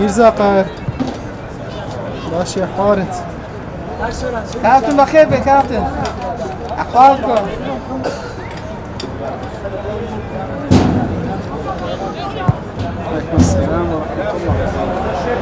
میرزا باشه حارت كابتن بخير يا كابتن احوالكم عليكم السلام ورحمة الله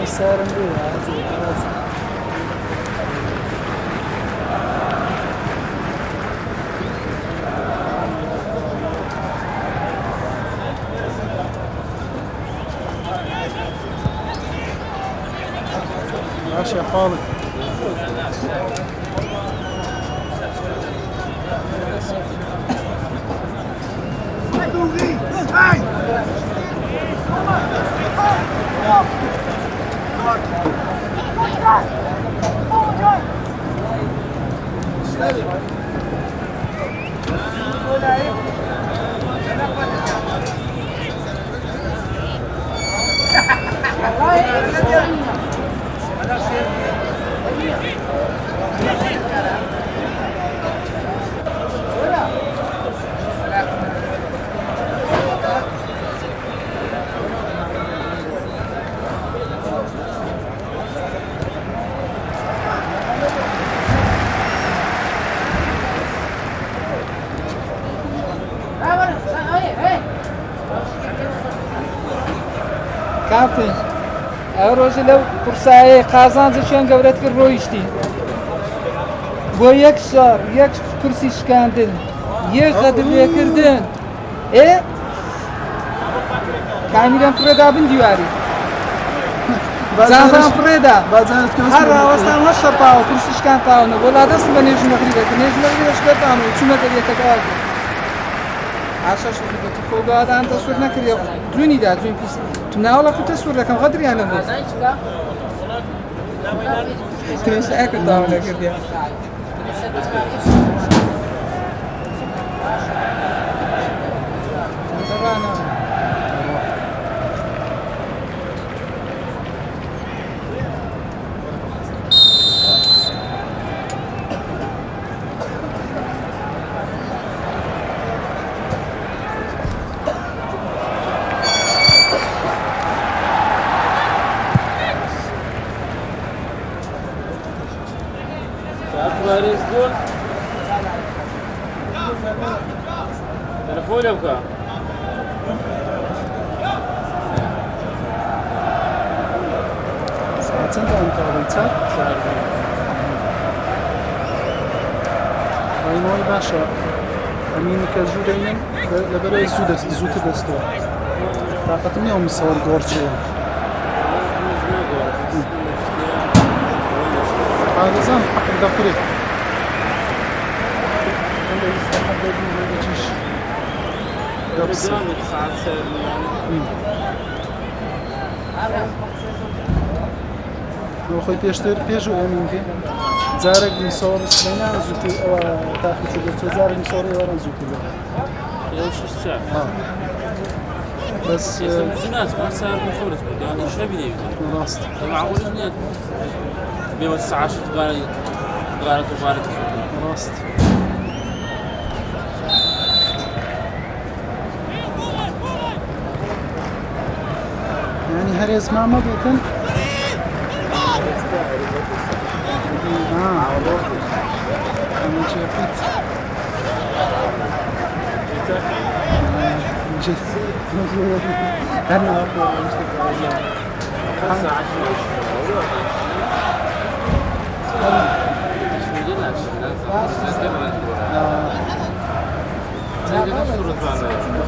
سلام ماشي يا خالد کاپتن ئەو ڕۆژە لەو قورسایە قازانجێکیان گەورەت کرد ڕۆیشتی بۆ یەک شار یەک کورسی شکاندن یەک قەدرلێکردن کامیران فرێدا بن دیواری جانتان فرێدا هەر ڕاوەستان هەر شەپاوە کورسی شکاندتاونە بۆ لادەست بە نێژمەغری دەکرد نێژمەغری شکێتان و چوونە دەریەکەکە عشاش بده تو فوقات انت تصویر نکردی جونی داد جون پیس تو نه حالا کجا تصویر کم قدری الان بود تو ایش اکر داون نکردی تلفونك ساعتين كان تابعتها وای باشە ئەمینی کە زوو دەینم لەبەرەوەی زووتر دەستەوە تااقەتم نییە میسەوەر گۆڕچەوە ئارزان حەقم دەخورێت خۆی پێشتر پێش و ئەمینکە جارێک میسەوەڕ سبەیان زووتر ئەوە تاقیچە دەچێت جارێک میسەوەڕی ئێوەران زووتر بس الناس ما صار بخورت يعني ايش نبي راست معقول ان بيوسع 10 دقائق راست يعني هل اسمع ما بيتن انا شفت انا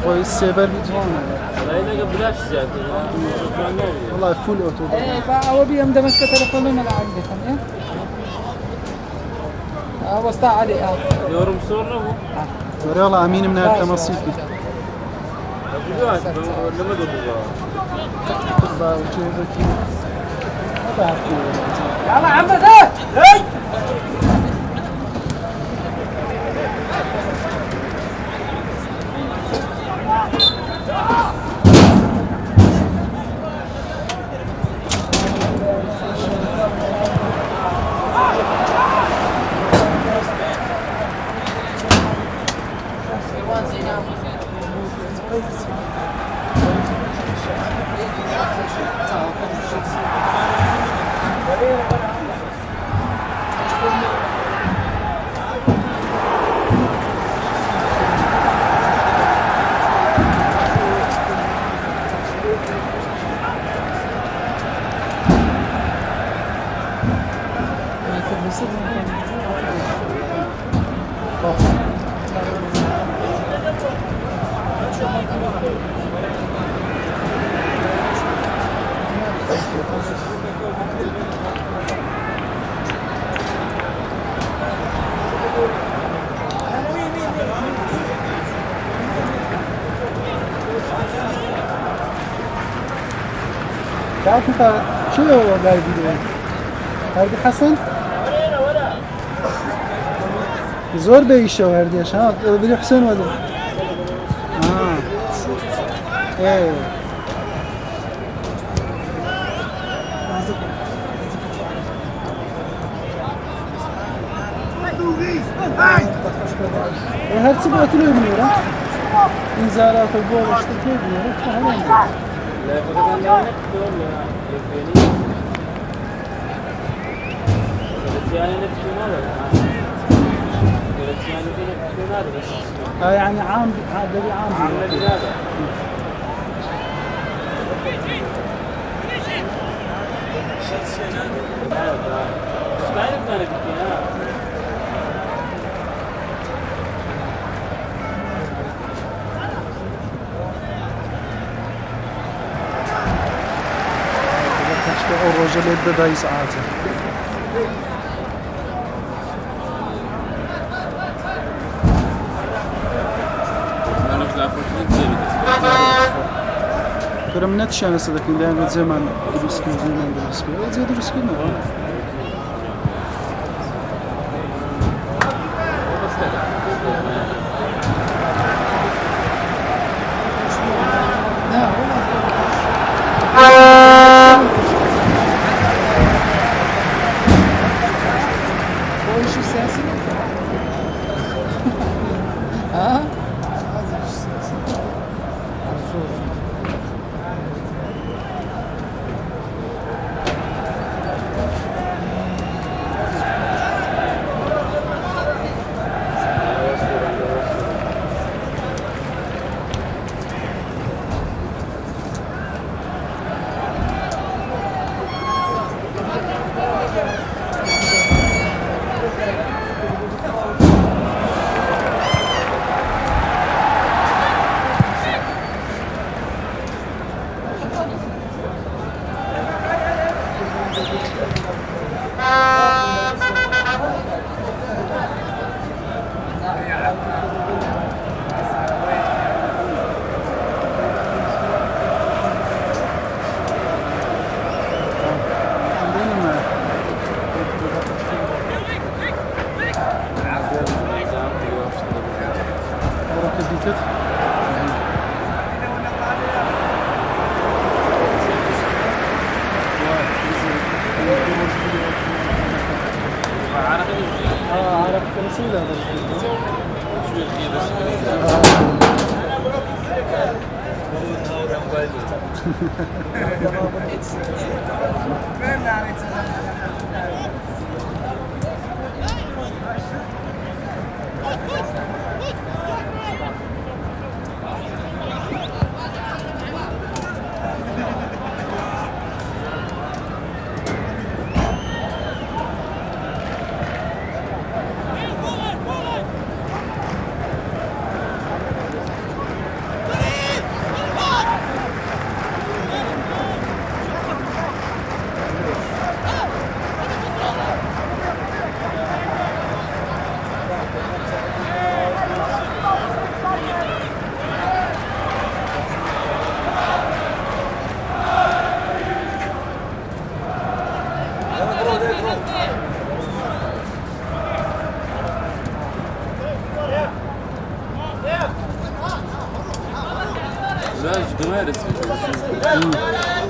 خوي السيبر بجوانا والله فول اوتو هو بيهم دمشق تلفونه ما عندكم وسط علي يورم صورنا هو والله امين من التماصيل لما يلا عم تعرف انت شو هو قاعد فيديو هردي حسن زور بيشو هرديش ها بدي حسين ولا ايه هرچی باطل میاره این زارات و گوشت که میاره چه همین لا فقط أنا نكتب لا يفيني يعني نكتب هذا يعني نكتب هذا بس يعني عام دبي عام عامل هذا مش تعرف أنا كتير الرجل يبدأ داي ساعاته أنا مش لاقي فرصة كرم نتش أنا صدقني ده قد زمان درسكي زمان درسكي زي درسكي ما Hoje o senso ah? عرفت رسول هذا شوي كذا بس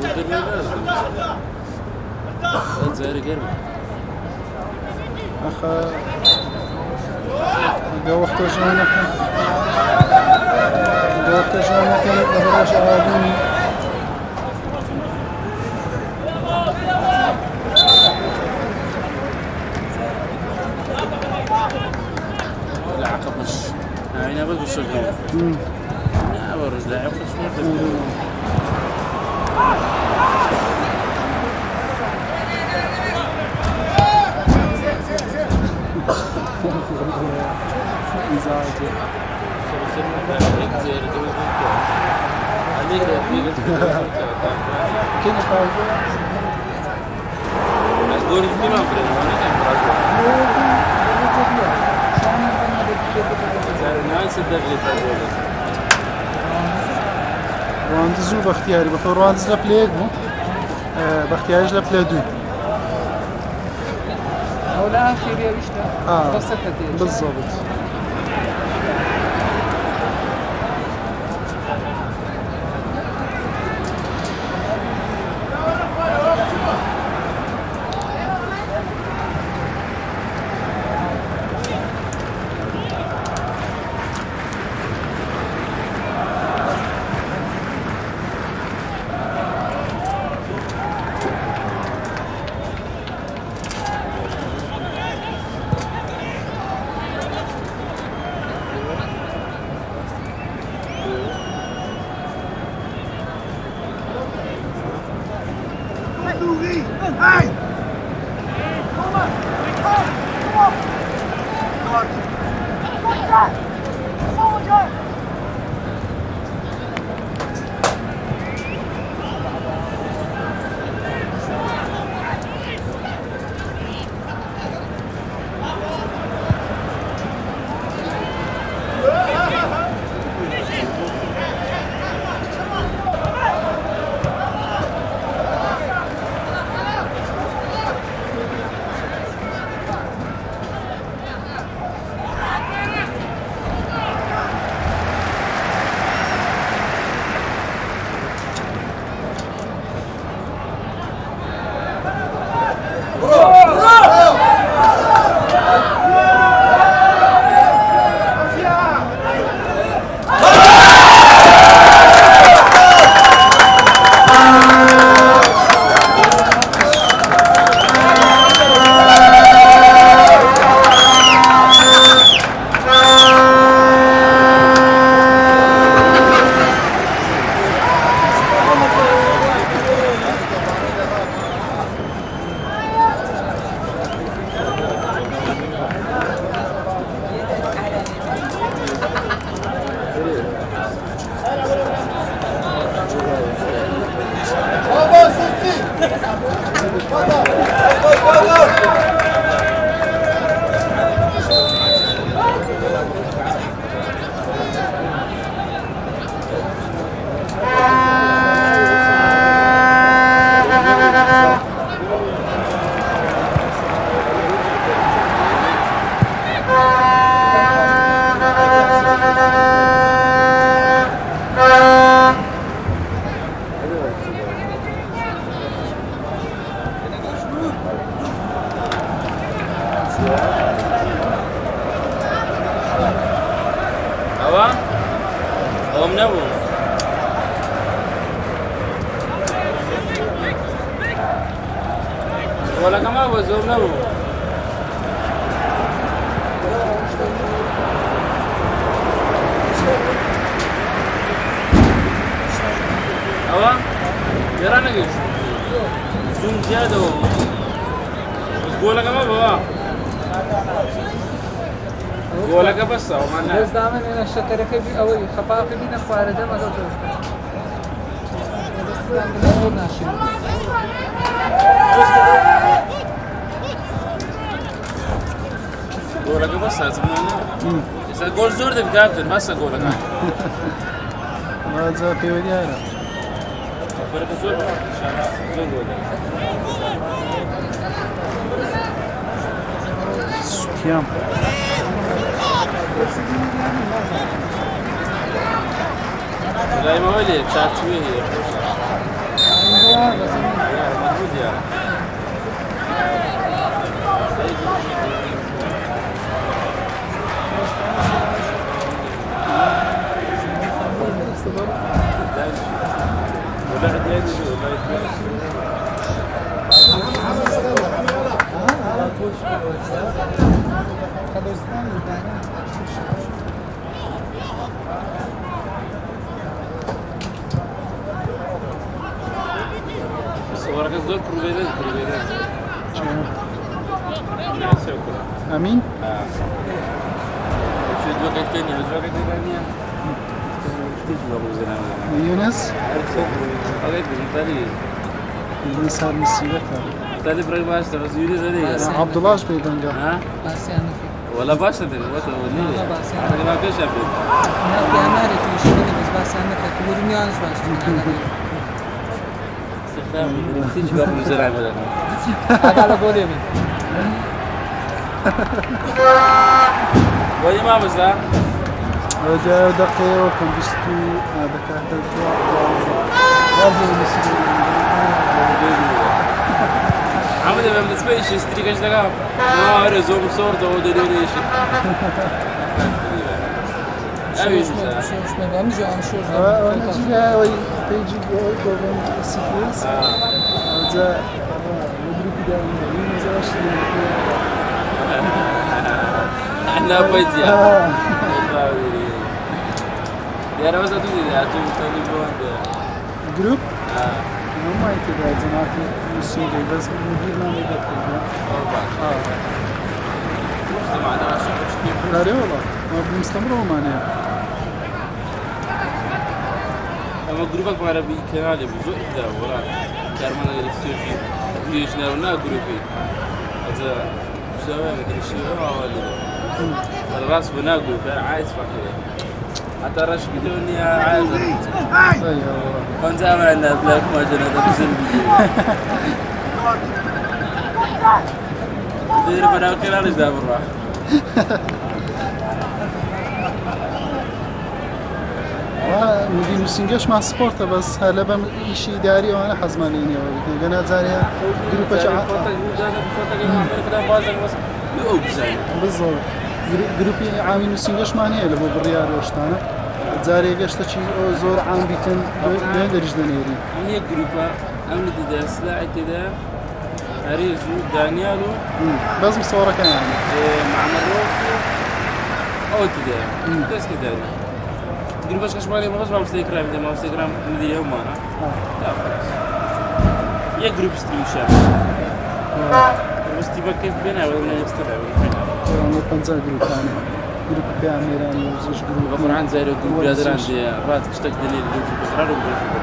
لا جمارس زهري قرب أخا جوحت جونك لهراش عادي لا عقب مش هنا بس بالشغل لا برز لا عقب مش كيف قال أقول لك ما أقدر الناس الدغلي رواندزو باختياري بخور رواندز لا بلاي بو باختياريش لا بلاي دو هو الآن في ريال إيش بس كتير بالضبط گل زور ده کاپتن ماسا گل کن. ما زال في وديانا. فرق زور زور گل. كيام. لا ما هو اللي تشاتوي هي. صورك زول كروبيدان. امين؟ شو الوقت الثاني؟ الوقت الثاني يونس؟ أوكي بالتالي يونس هذا مسيرتها. بالتالي بري باش ترى يونس هذي. عبد الله ايش بيدنجا؟ ها؟ بس يعني ولا باش تدري وقت ولي. أنا ما كيش أبي. أنا في أمريكا يشتغل بس أنا كورني أنا بس. استخدام تيجي قبل زرع بدل. هذا على قولي من. وين ما بس ده؟ جاء دقيقة وكان بيستو هذا كان عمود ما بالنسبة لي شيء ستريكش ده ما رزوم صور ده ودليل إيش أبي شو ما بعمل جو أنا شو أنا جيها وي تيجي قوم السكيس هذا مدري كده مين زاش أنا بيجي يا رب بس أتوني ده أتوني توني بوند جروب ما يكذا جماعتي السوري بس مدير ما يقدر لا والله ما بنستمروا معنا اما جروبك مع ربي كنالي بزور ده ولا كارمانا السوري يجنا ونا جروبي هذا شباب الشيء هذا الراس بنا جروب عايز فكر حتى رش بدوني عايز كان زمان بلاك ما جنا تبسم دير بنا كنالي ده برا مدير مسنجش مع سبورت بس هلا بم شيء داري وانا حزمانين يا ولدي قناه زاريا جروب بالضبط جروبي عامل مسنجش معني اللي هو بالرياض وشتانا زاريا قشطه شيء زور عام بيتن بين درج دنيري هي جروبا عملت ده سلاعي كده اريزو دانيالو بس مصوره كان يعني مع مروفو او كده بس كده جروباش كشمالي ما بس ما انستغرام ده ما انستغرام مدير يوم انا لا خلاص يا جروب ستريم شاب بس تبقى كيف بينا ولا نستبع انا بنزل جروب ثاني جروب بيعميراني وزوج جروب غفر عن زي جروب بلاد عندي رات اشتق دليل جروب بقرار وجروب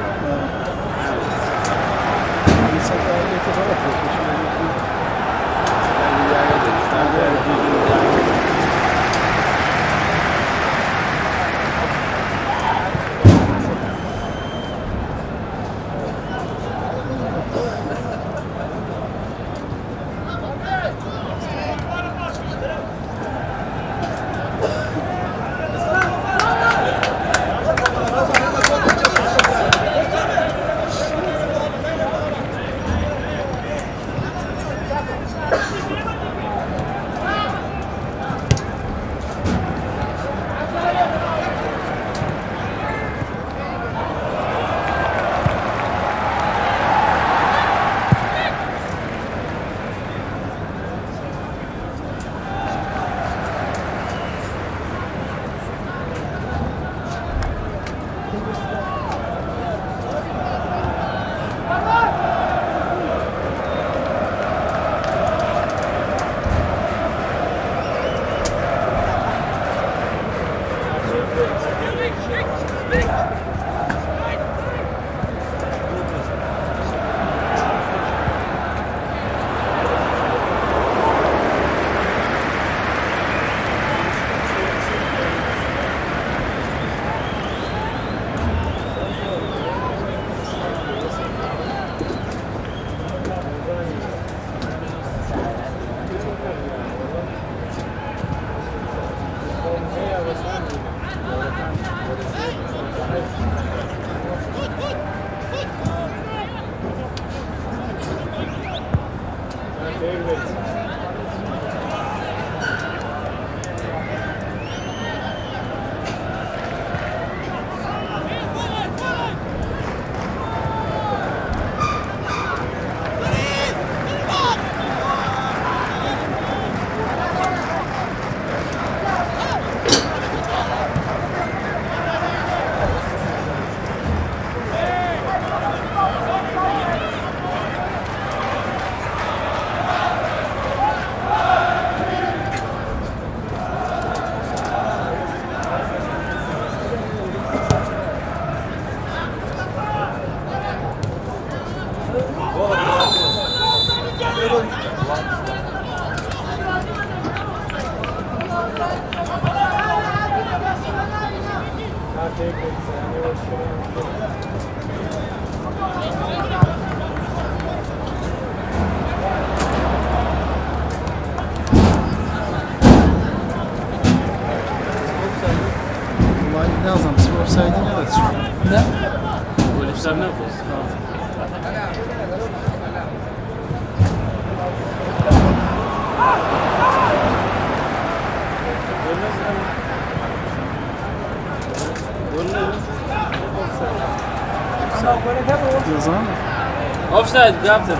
Offside, captain.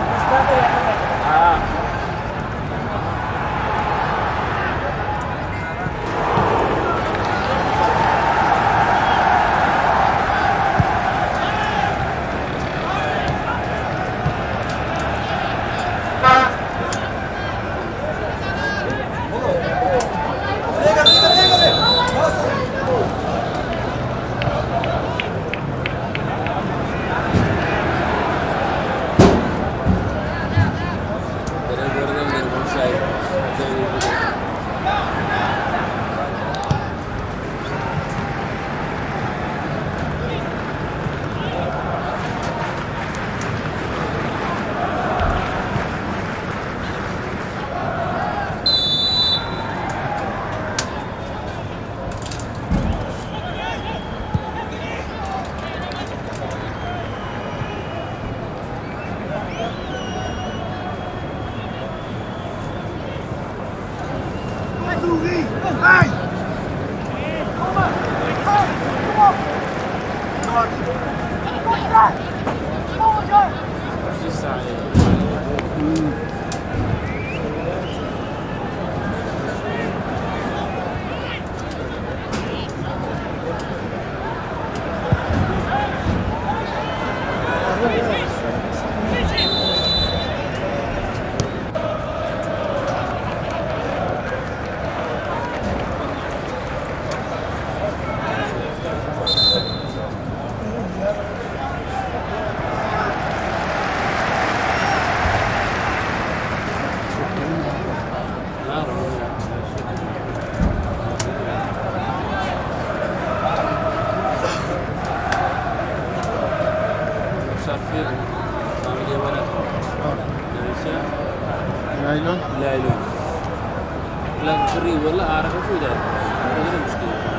نايلون لا يلون لا فري ولا أعرف شو ده هذا مشكلة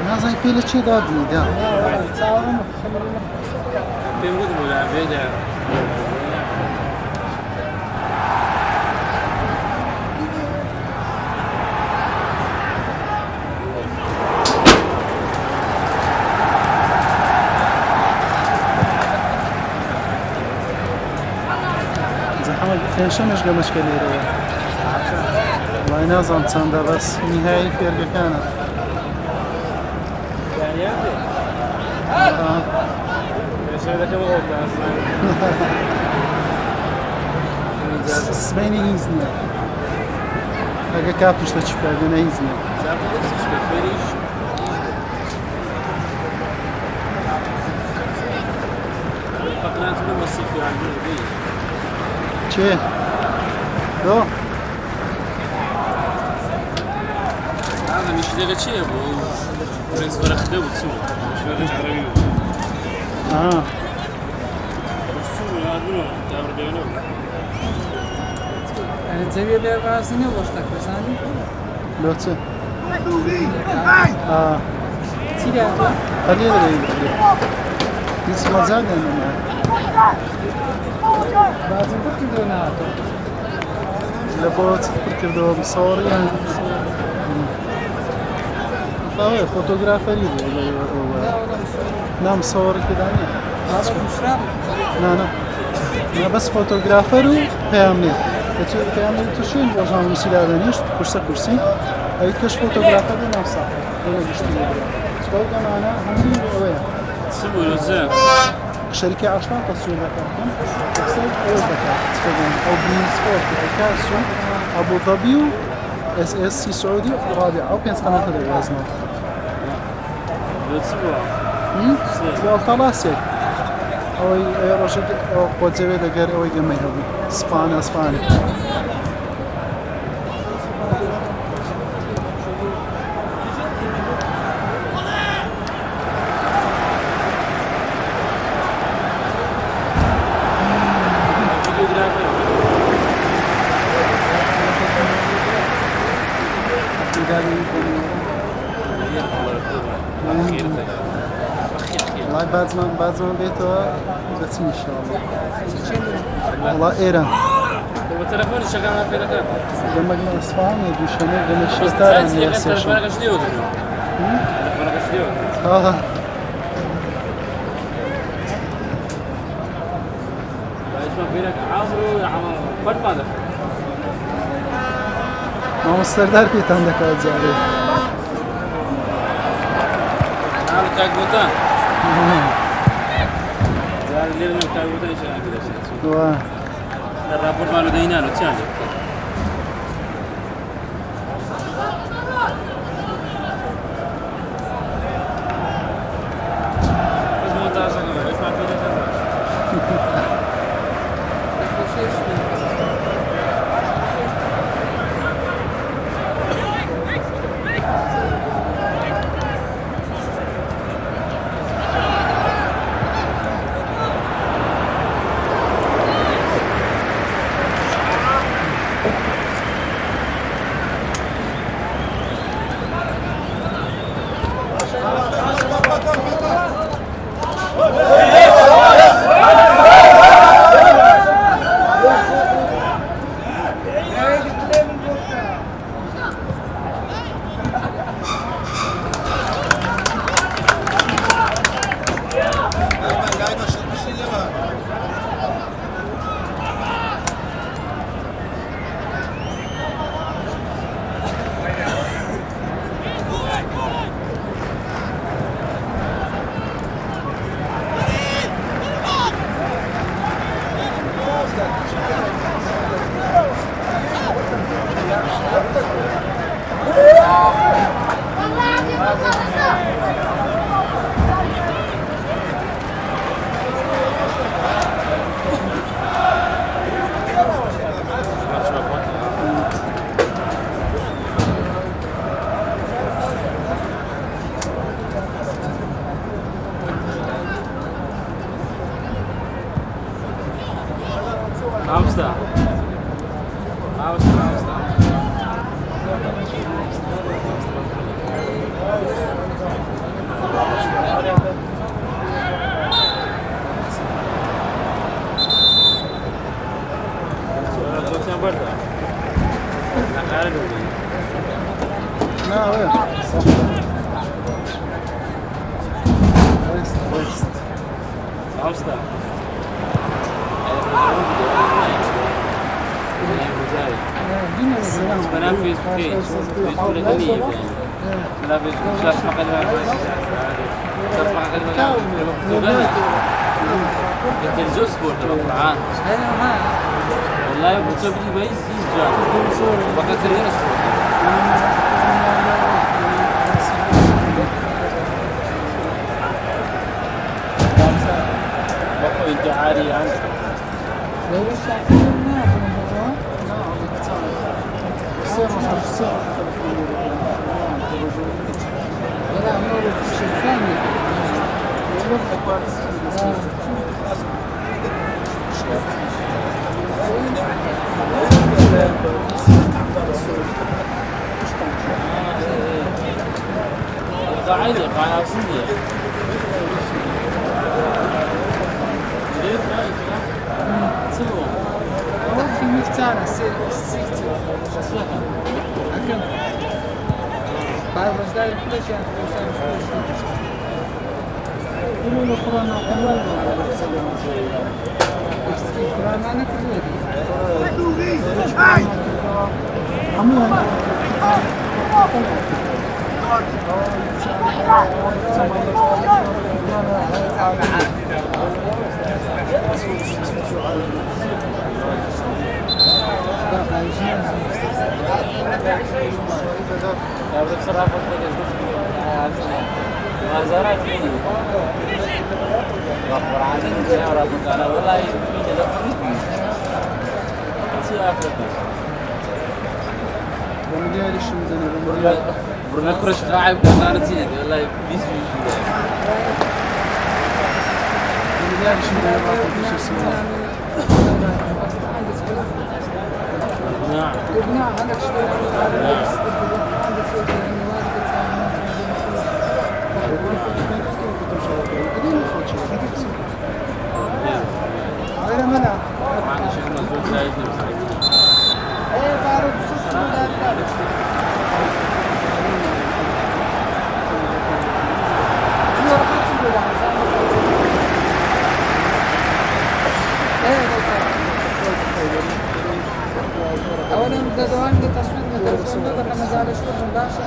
نازنین پێ چی دادنی دا پێم گوت مولابێدا زەحمەت پێنجشەمەش گەمەشکە لێرەیە وای نازانم چەندە بەس نیهایی فێرگەکانە سبەینی هیچ نییە ئەگە کات توشتە چی فێرگەنە هیچ نییە كانت من مصيف يعني بيه چه؟ دو؟ هذا مش دقة شيء أبو برنس فرخ ده وتسوي مش فرخ عربي وتسوي هذا منو تعبر بينه Yani cebiye bir arası ne boştak mesela? لوچه؟ چی geldi? خليه يدري هیچ مزاج نمیاد. Bazen bu gibi ne yaptı? لبوت كردو مصوري يعني طيب فوتوغرافري نعم مصور كده يعني Abi Büşra mı? لا لا انا بس فوتوغرافر وبيعمل بيعمل تشين وجان مسيلا دانيش كرسي اي كش فوتوغرافر نفسه انا بشتغل تقول انا هم وين تسوي لزام شركة عشان تصوير بكاتم تكسر أول بكات تكلم أو بين سبورت بكاسو أبو ظبي اس اس سي سعودي رابع أو كان قناة الوزن تسوي والخلاص أو رجل أو قوتي دقر أو يجمع هذا اسباني والله بعد زمان بيته بس إن شاء الله والله إيران وتلفون شغال في ركاب لما قلنا إسبانيا بيشانه قلنا بس الشتاء تسأل يا تلفونك ايش ديو تلفونك ايش ديو اسمع بينك عمرو يا عمرو فرد ماذا ما مستردار بيت عندك أزاري أنا كاكبوتان زار الليل من كاكبوتان إيش أنا كده شيء واه الرابور ماله دينانو تشاني بس ما تعرف اسمع بينك Amsterdam. لا وين صح ويست Amsterdam. بنام في فيسبوك الغنية لا فيسبوك شاف مقدمة شاف مقدمة قلت الزوج سبورت القرآن والله بتصير بدي بيز يزجع وقت سرير سبورت انت عارف لا ما هو في شيء ثاني قاعدة قاعدة أصلية. هو في مفتاح السيفتي أكمل بعد ما داير كل شيء يقولوا له قرآن قرآن القرآن معنا كله عموما بصراحة ما زرعت فيني رفض عني يا رب أنا والله يمكن أفريقيا ومدير شو مدني برنا كرش قاعد أنا نسيت والله بيس ومدير شو مدني ما في شيء نعم نعم هذا غير منع ما عندي شيء مزبوط لا يجي ايه بعرف بس اولا بدأ دوام لتصوير التلفزيون ده كنا زعل شغل من باشا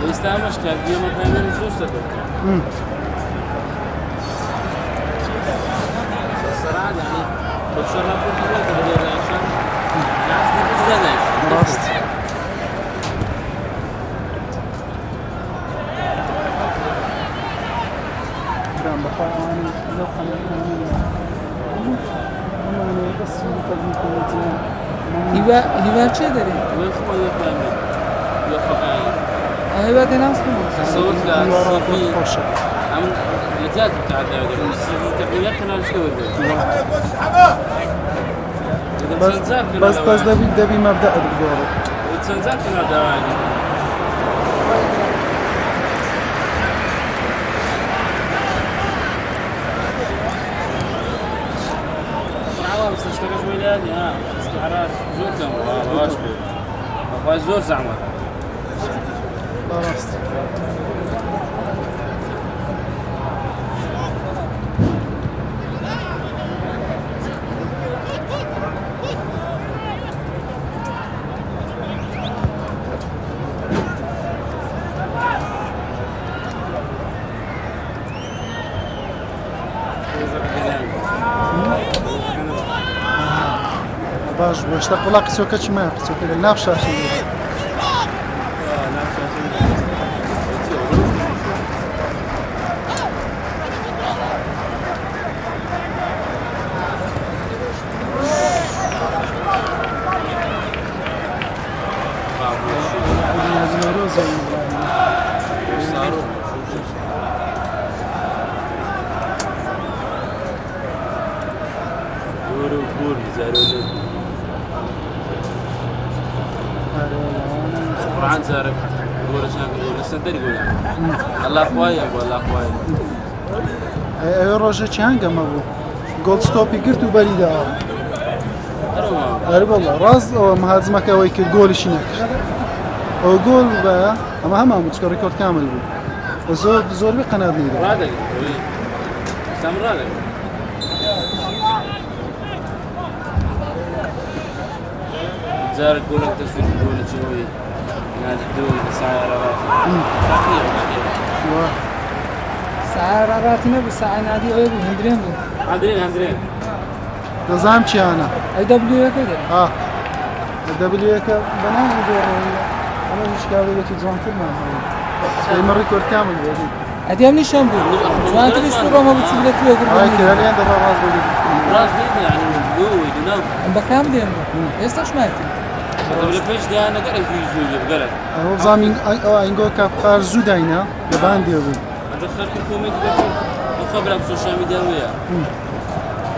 يستعمل كان في يوم كان يزوج الصراحة يعني بتصرف في الوقت اللي عشان الناس دي بتزنق راست كان بقاني لو خلينا أنا بس هیوا چه داری؟ ويخو يفهمي يوفقاني هیوا دیناس نمو صوت لا سي خوشة عم لجات بتاع الدوري السي في تقريبا كنا نشتغل بس دبي مبدأ بالدورة تنزل كنا دواني عوام تشتغل شوي لادي ها استعراض زور كم واش بي زور زعما راست باش واشتاق ولا قصو كتشما قصو كده نافش عشان قرآن سارق يقول عشان يقول السندري يقول الله خويا والله خويا اي روجا چهنگا ما بو جولد ستوبي قرت وبريدا اري والله راز او مهازمك اوي كل شنك او جول بقى اما هم متشكر ريكورد كامل بو زور بقناه نيدا رادك سام رادك زار يقول لك تسويق يقول لك شوي نادي الدول سيارات سعراتنا بساعة نادي أوي هندرين هندرين نظام چی انا أي دبليو كده اه دبليك بنان يدور أنا مش قاعد أقول لك جوان كلمة هاي مرة ريكورد كامل بيجي اديم نشان بود شما انت الصورة ما بتشوفها كده هاي كده لين دبر راس بيجي راس دي يعني قوي دينام ام بكام ديم يستش مالتي قبل فيش دي أنا قرأت في زوجي بقرأ هو زامين إنجو كابار زوداينا يبان ديوبي أدخل كوميدي بكم وخبرة بسوشيال ميديا وياه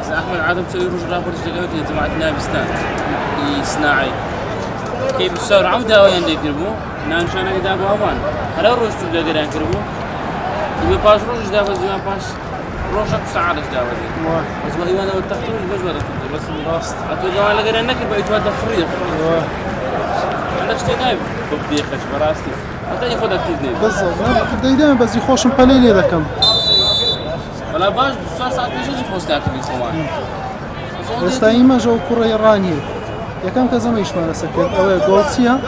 بس أحمد عادم تسوي روج رابرز دقيقة جماعة نابستان صناعي كيف السعر عودة وين يقربوا نان شانا إذا بوابان هلا روج تبدأ قرأ يقربوا يبي باش روج ده بس يبي باش روجك سعادة ده بس ما يبغى لو تختار بس ما تختار بس راست أتوقع على قرأ إنك بيجوا تفريق عندك شيء نايم بدي خش براستي حتى ياخذ أكيد نايم بالضبط دايما بس يخوش مقليل إذا كم ولا باش صار ساعات مش بوست أكيد كمان بس دايما جو كرة إيرانية يا كم كذا ما يشمل سكت أو جولسيا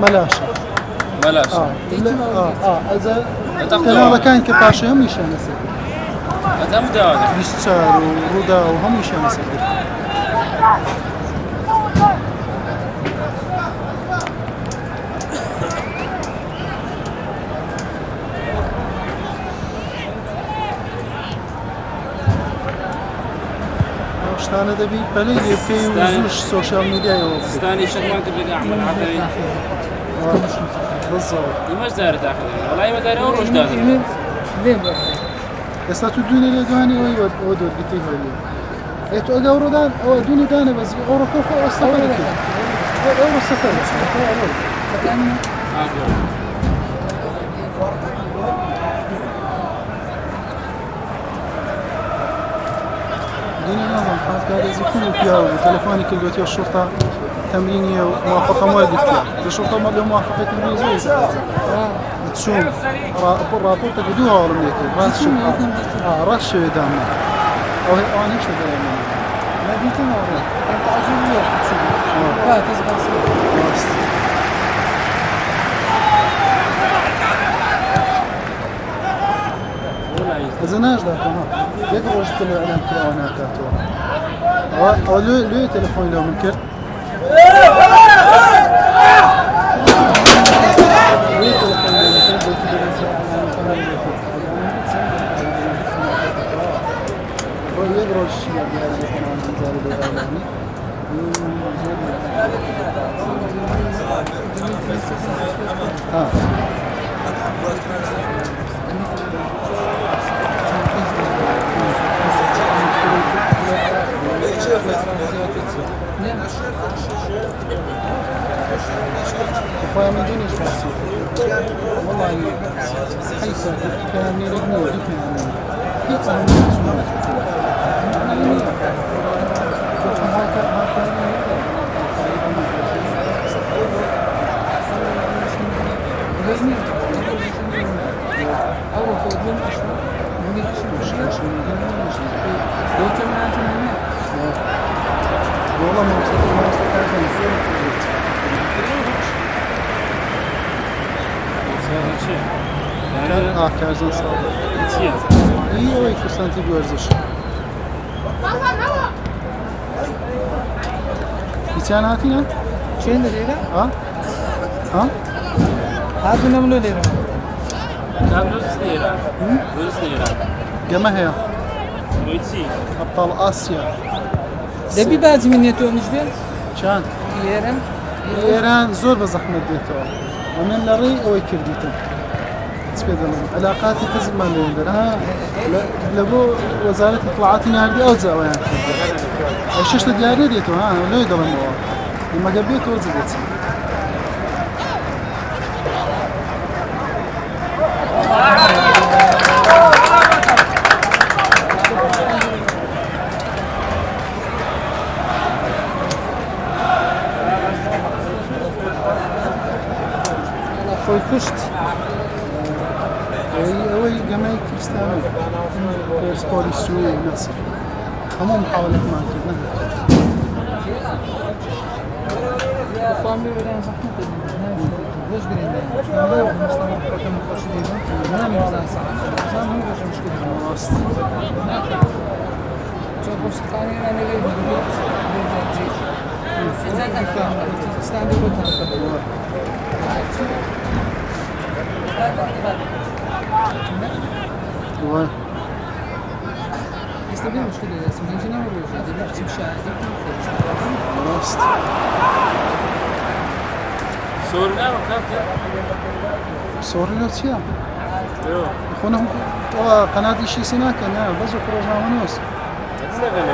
ملاشة بلاش إذا كان كان كباشة هم يشمل سكت هذا مداوم يستار ورودا وهم يشمل سكت اشتانه دبي بله يبكي وزوش سوشيال ميديا يوفي ستاني شك ما تبي أحمد عطري بالضبط يمش داري تاخذ والله ما داري أوروش داري ليه بس تدوني لدواني ويود ودود بتيه لي ايتو اجاورو دان او دوني دان بس اورو كوفا استفاد كده اورو استفاد دوني نظام حالك هذا زي كله فيها وتلفوني كل بيتي الشرطة تمرينية وموافقة ما قلت لها الشرطة ما له موافقة تمرينية تشوم رابطة بدوها ولا ميكو راش دامنا او انا ايش بدي ما ديتي ما ورا انت عزيزي تشوف تسبح إذا ناجد هذا يقدر يشتغل الإعلان كله هناك أو لو تلفون لو ممكن يقدر الشيء فاهم من دوني شخصي والله حيث كان يريدني كيف والله ما كارزان صار ايوه يكسانتي بورزش يتيان هاتينا شين ليرة ها هذا نملو ليرة كم ليرة ليرة جمع هي ويتسي أبطال آسيا دبي بعض من يتوه نجبل شان إيران زور بزحمة ديتو ومن لري أو يكرديتو تسبيدلهم علاقاتي حزب ما ليندر لبو وزارة اطلاعاتي ناردي أو زاوية يعني الشيش دياري ديتو لا يدلهم لما قبيتو وزدت كشت وي جماعة كريستيانو سبوري سوي نصر هم محاولة ما كنا فامي بدنا زحمة ليش بدنا نروح مستوى رقم الخشدين ما نمزح ساعة ما نقدر مشكلة وسط شوف مستقانين أنا ليه بديت استنده بود و استبدال مشكلة اسمه يجينا وروجي دي بتمشي شاهدين راست سورنا وكانت سوري لو تيا يو خونهم قناة إشي سناكا نعم بزو روجنامانوس استغل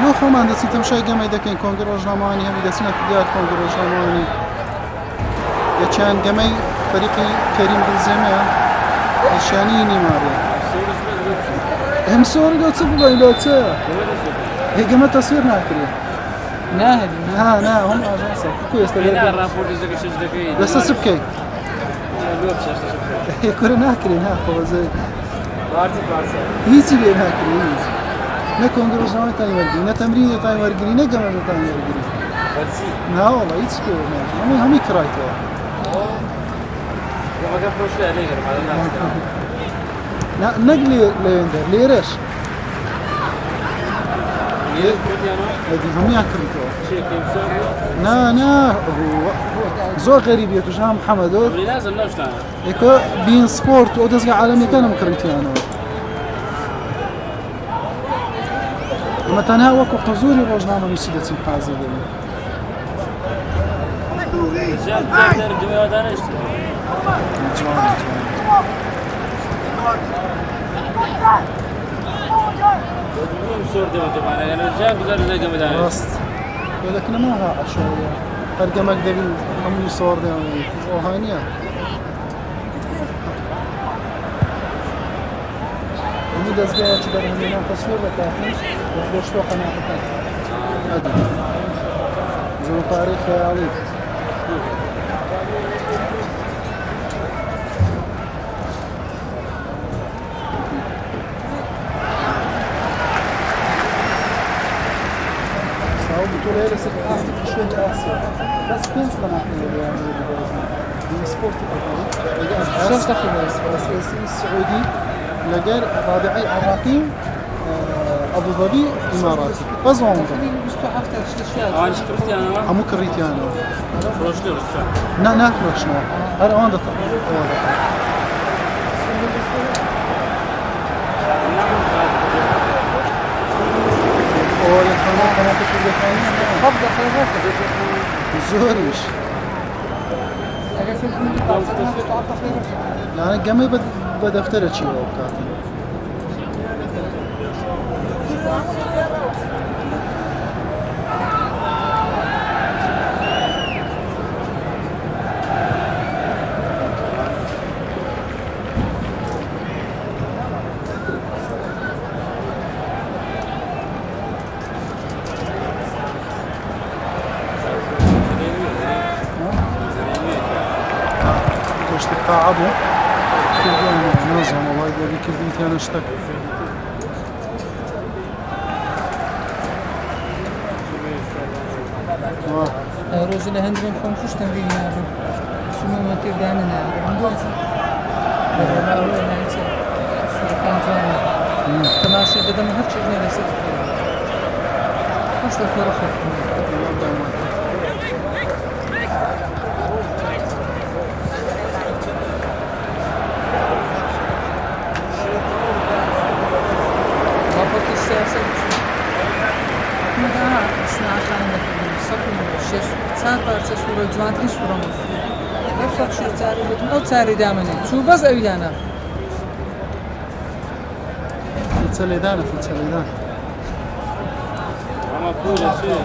نو خو من دستی تمشای گمی دکن کنگ روزنامه‌ای همی دستی نکردیار کنگ روزنامه‌ای یا چند گمی فريقي كريم بنزيما شاني نيمار هم صور لو تصفوا لو تصير هي جماعة تصوير ناكري ناهد نا هم اجنسه كويس هنا الرابورت إذا كشش دقيقة بس سبكي هي كوري ناكري نا خو زي بارسا هيك اللي ناكري نا كونغ روزنامه تاعي ورقي نا تمرين تاعي ورقي نا جماعة تاعي ورقي بارسي نا والله هيك كوري هم كرايتو ما كفروش لا ليه على الناس نا نقلي ليندر ليرش ليه كريتيانو هذه هم ياكلوا شيء كيف نا هو زور غريب يا تجاه محمد اللي لازم لا شلون يكو بين سبورت ودزق عالمي كان مكريتيانو لما تنها وكو حضوري روجنامه مسيدة الحازي جاب زاد الجماعة دانش صور دي طبعا انا جاب زاد زي جماعة دانش راست ولكن ما ها شوية هرقا مقدر هم يصور دي وهانية هم دزقايا كده هنا تصوير لكافي وخدوش تو قناة هذه زي تاريخ خيالي بطولة لسه في شوية آسيا بس كنت قناة من سبورت شو تقول السياسي السعودي لقر رابعي عراقي أبو ظبي إماراتي بس ما ممكن انا كريتيانو أمو كريتيانو فروش لي رسا نا فلوشنا هذا وين دطر ولا قناة تشوف أفضل خيارات زوريش أجل في التصوير لا أنا قمي بدفتر شيء وقتها تقاعدوا كل يوم نازم والله يقول لي كل بنتي انا اشتكت روز لهند من خمسة تمرين نابو شو ما تبدأنا نابو عندهم لا ولا نانسى شو كان جانا تماشى بدل ما هرتش جنا لسه أصلا كورة خفيفة شو بس أبيانا فلتسليدان اما كل شيء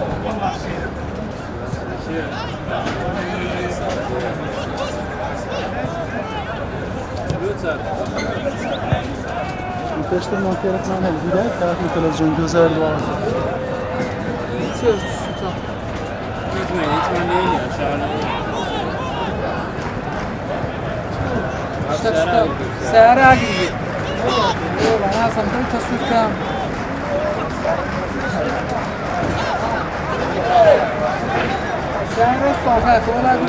منتشر منطقة معنا البداية كانت من تلفزيون 2012 يتمنيني عشان سعر عقلي والله أنا صمت تصوير كام سعر الصوفات ولا أقول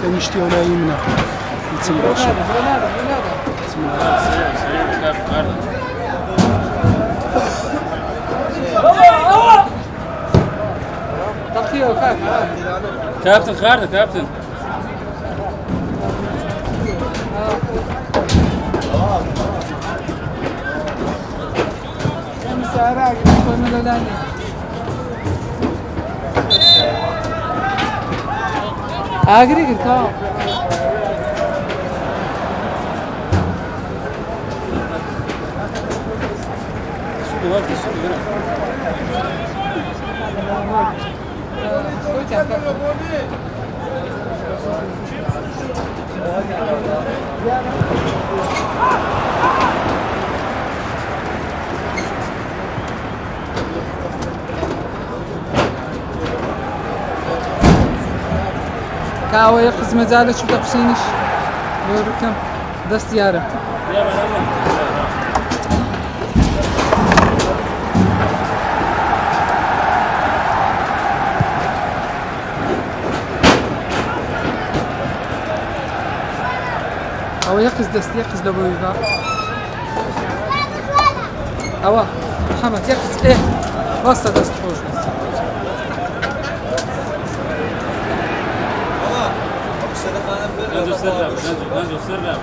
كان يشتي ولا يمنع يتسمى سريع وفاء كابتن خالد كابتن سارع يقول من لاني اجري كده كاوي يقز مزالة شو تقسينش وركم دست يارم أو يقز دست يقز لو بيبا أوا محمد يقز إيه وسط دست خوش بس نجو سرب نجو سرب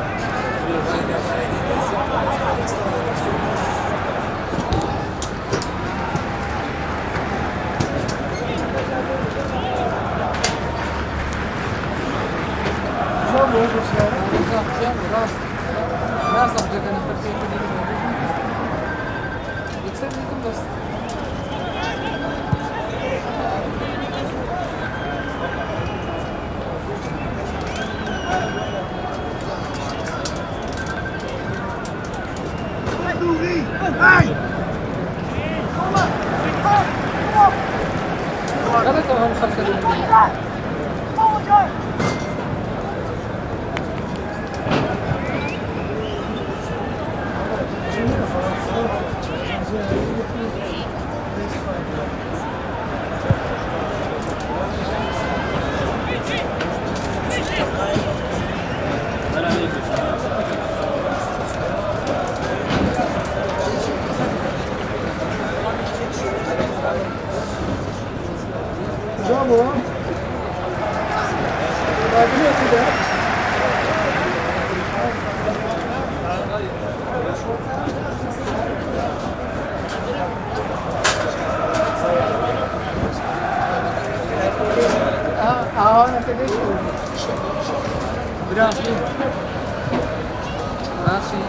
ماشي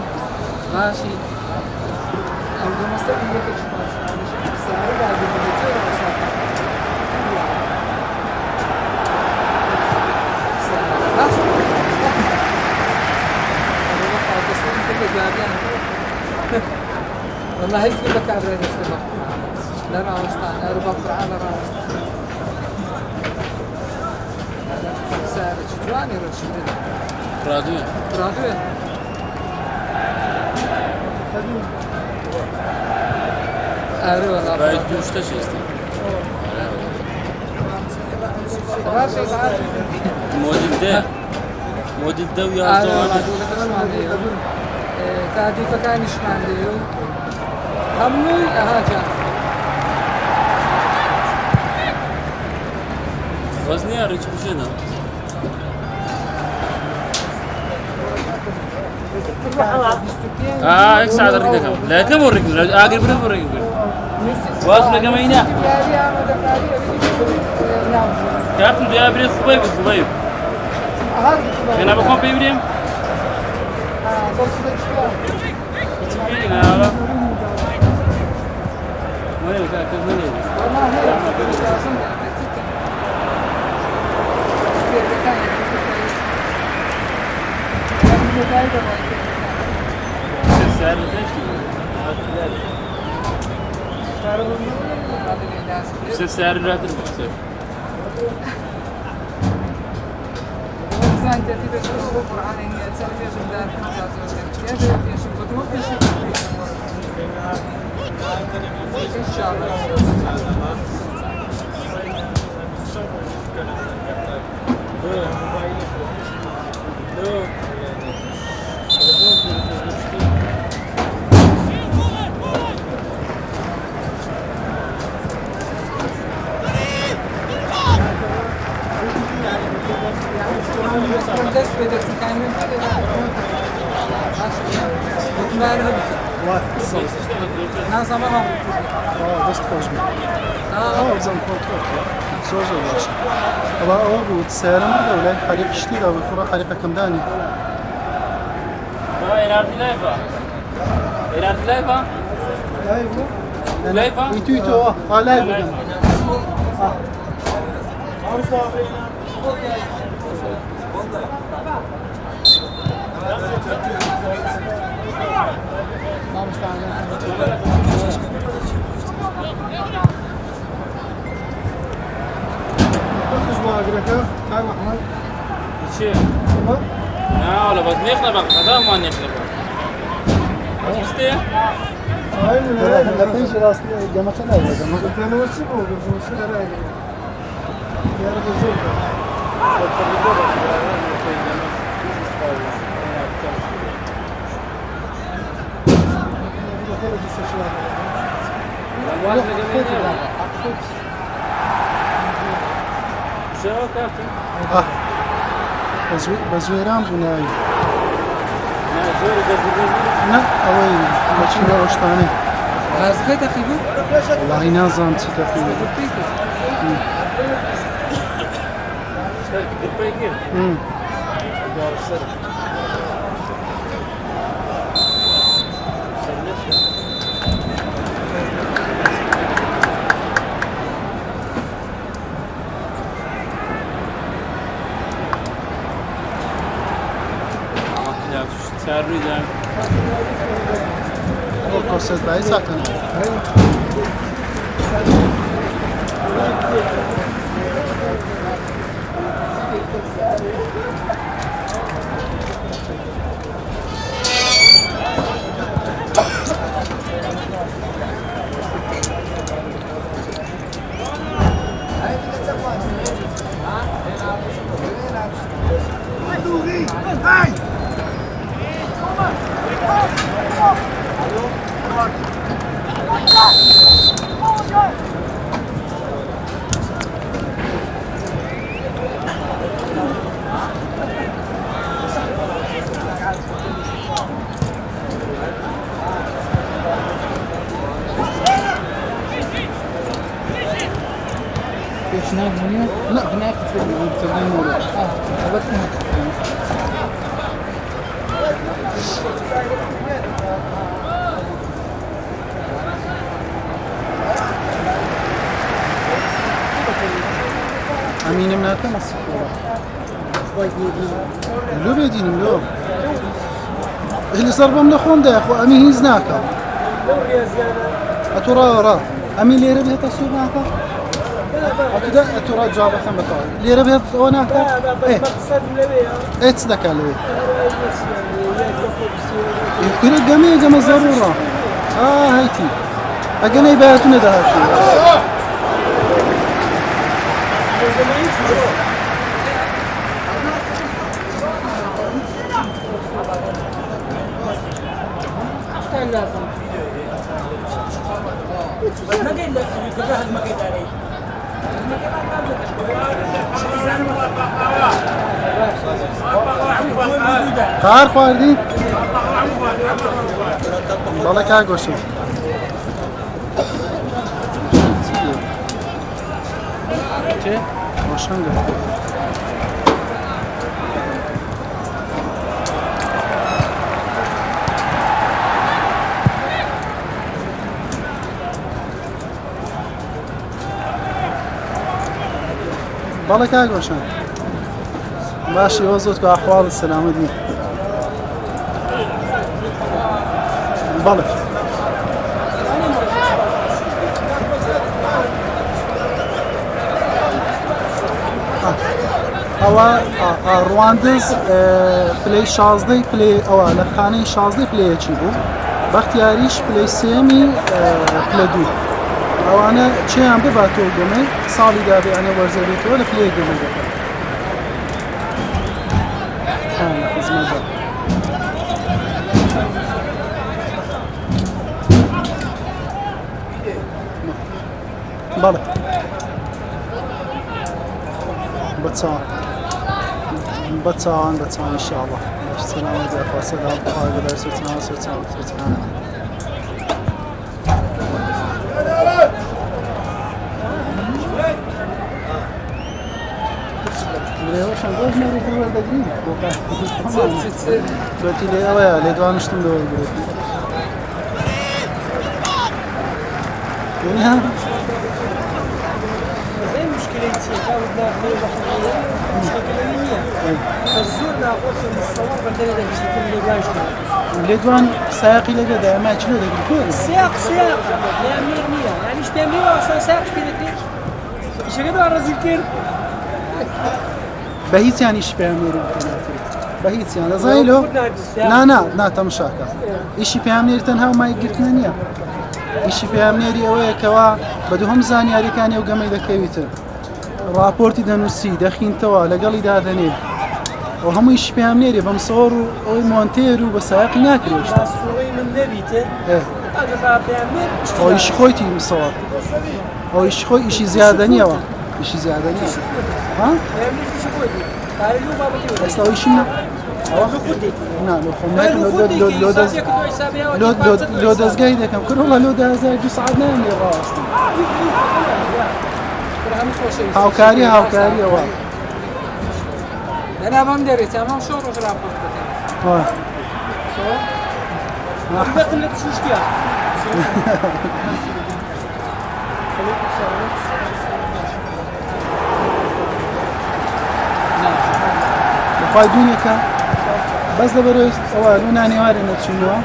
ماشي أو المستقبل يكش ماشي السعر قاعد يبدأ والله هيك لك على الرئيس تبع لا راوستان ربع قرعة لا راوستان سعر شجواني رشيد راديو راديو آره والله باید دوشته شسته راشي ساعات موديل ده ويا زوانه تادي فكانش مانديو هموي اهاجا وزني اريج بشنا هيك ساعد الرجل كم لا كم الرجل اقرب من الرجل واصل كمينا كابتن دي ابريد خبيب انا بكون بيبريم هذا وين كان وين السعر راتب مكسب انت في تشوف قرآن اني اتسلم يا جمدان يا بيت يا شوف ممكن ان شاء الله بدك تكمل نه زمان دەست خۆش بزانم کۆنتڕۆل زۆر زۆر باشە ئەوە بوو سیارەم بردە و لای حەریق شتیدا بە کوڕە حەریقەکەم دانی توی تۆ لای بگەم چیه؟ نه حالا باز میخنه بقى خدا ما نخنه بقى چیسته؟ لەپەی ڕاستی گەمەکە نایدەم بە زوێران بوو ناوی نه ئەوەی بەچینە ئەوشتانەی هازخه تقیبو؟ وڵی نازانم چی دەخوێنێ Sarıdan. O koset bayi zaten. هناك منيو؟ لا هناك في المورد أبدا امینم ناکەم لۆ بێدینم لۆ لەسەر بەم لە خۆم دایخۆ ئەمی هیچ ناکەم ئەتۆ ڕاوەڕا ئەمی لێرە بێتە سوور ناکە ئەتۆ ڕا جوابەکەم بەتەوە لێرە بێت ئەوە ناکە ئێچ دەکا لەوێ کرێ گەمەیە گەمە زەڕوڕە هەیتی ئەگەنەی بایەتو نەداهاتوو قار خواردی؟ بالا که گوشم چه؟ گوشم ده بالا که گوشم باشی وزود که احوال سلامه دی بالا ئەوە ڕواندز پلەی 16 پلێ ئەوە لە خانەی 16 پلەیەکی بوو بەختیاریش پلەی سێمی پلە دوو ئەوانە چیان بباتەوە گەمەی ساڵی دابێ ئەنە وەرزە بێتەوە لە پلەی گەمە دەکەن بەڵێ بەچاو بچان ان شاء الله. السلام عليكم. السلام عليكم. لێوەشان بۆ ژمارە وەردەگرین بەتی لێ ئەوەیە لێ دوانشتم لەوە گرێتی دنیا مشكلة تعودنا في البحرية مشكلة علمية الزورنا قلت الصواب بدنا بشكل لجاج لێدوان ساقی لەگەدا ئەمە چلۆ دەگرێت سياق لا ميرمية يعني ايش بيعملوا اصلا سياق ايش بيدري ايش قدروا على الرزق كير بە هیچیان ئیش پێیانێری بە هیچیان دەزانیلۆ نا تەماشاکە ئیشی پێیانێری تەنها مایگرتنە نییە ئیشی پێیانێری ئەوەیە کەوا بە دووهەم زانیاریەکانی ئەو گەمەی دەکەویتر راپۆرتی دەنووسی دەخینتەوە لەگەڵی دادەنێ ئەو هەموو ئیشی پێیانێری بەم سۆڕ و ئەوەی مۆنتێر و بە سایقی ناکرێت الصوري من نبيته هذا بقى بيعمل ئەو ئیشی خۆیتی مسەوە ئەو ئیشی خۆی ئیشی زیادە نییەوە ئیشی زیادە نییە ها بيعمل ايش يقول قال له ما بدي ئێستا ئەو ئیشی لۆ دەستگای دەکەم کردوڵە لۆ 1,200 ساعت نایەن لێ ڕاستن هاوکاریەوە لەناوام دەرێت ئەمەم شۆ ڕۆژ راپۆرت بکەم بطل لك شو اشتياق بەخوای دوونێکە بەس لەبەرۆیست ئەوە لۆ نانێوارێ نەچوونەوە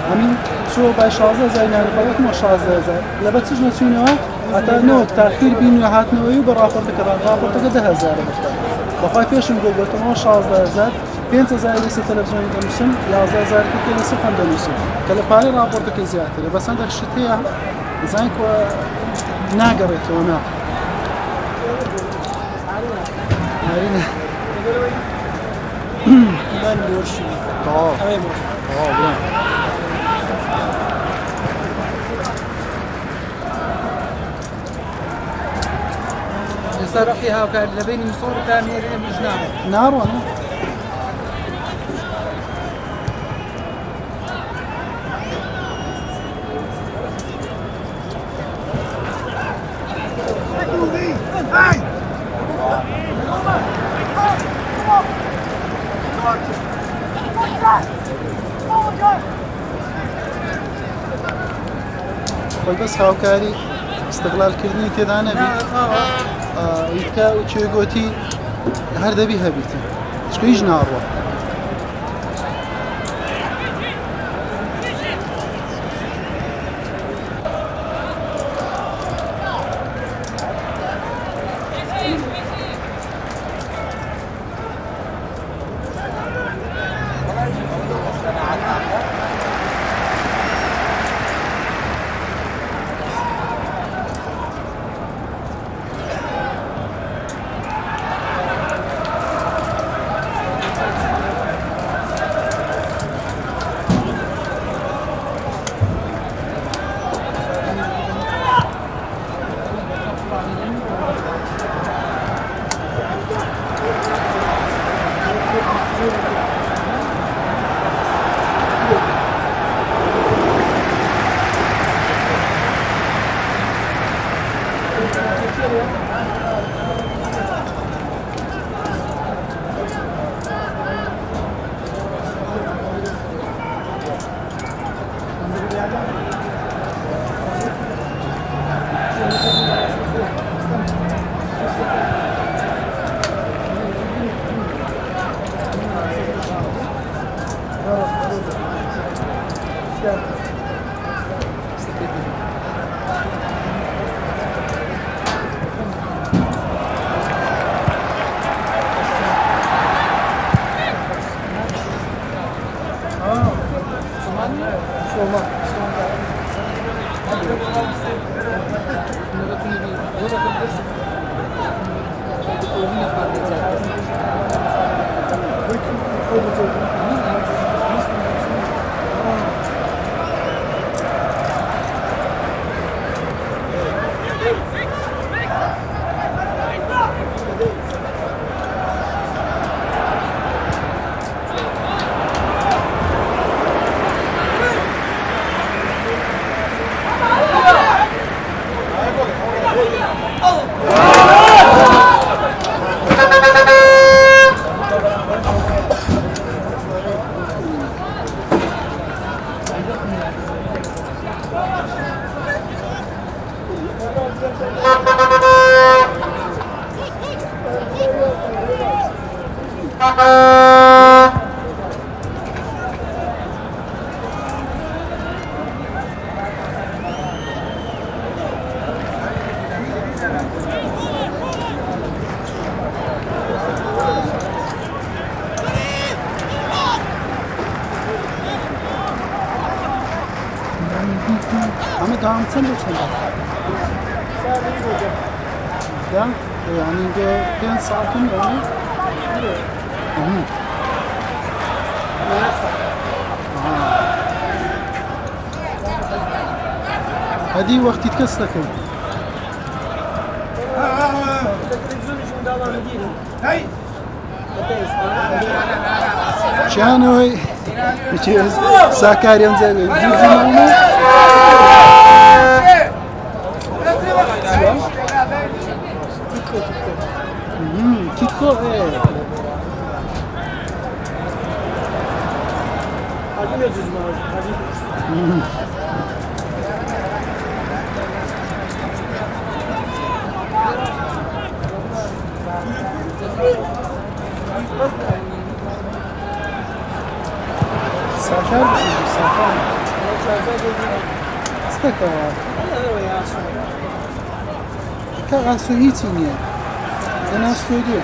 ئەمین چۆ بای 16,000 نانەخەڵەتمە 16,000 لەبەر چش نەچوونەوە هەتا نەوەک تاخیر بین و هاتنەوەی و بە راپۆرتەکە 10,000 بەخوای پێشم گۆگۆتەوە 16,000 5,000 لەسەر تەلەڤیزۆنی دەنووسم 11,000 لەسەر خەم دەنووسم کە لە پارەی راپۆرتەکەی زیاترە بەسەندە شت هەیە دەزانین کە ناگەڕێتەوە نا من يورشي ئێستا ڕقی هاوکار لە بینی مسۆڕ و کامێری ئەمیش ناڕۆ ناڕۆنە خۆی بەس هاوکاری استقلالکردنی تێدا نەبی ئیتکە و کوێگۆتی هەر دەبی هەبیتە چکە هیچ ناڕوە Ama dağıtsan da sen bak. Ya yani de ben sakin de onu. هذه وقت تكسلك التلفزيون شو مداوم مديره هاي شانو ساكاريان زي كيكو هذه نجز ما هذه ساكار بس ساكار استكوا كان سويتيني انا استوديو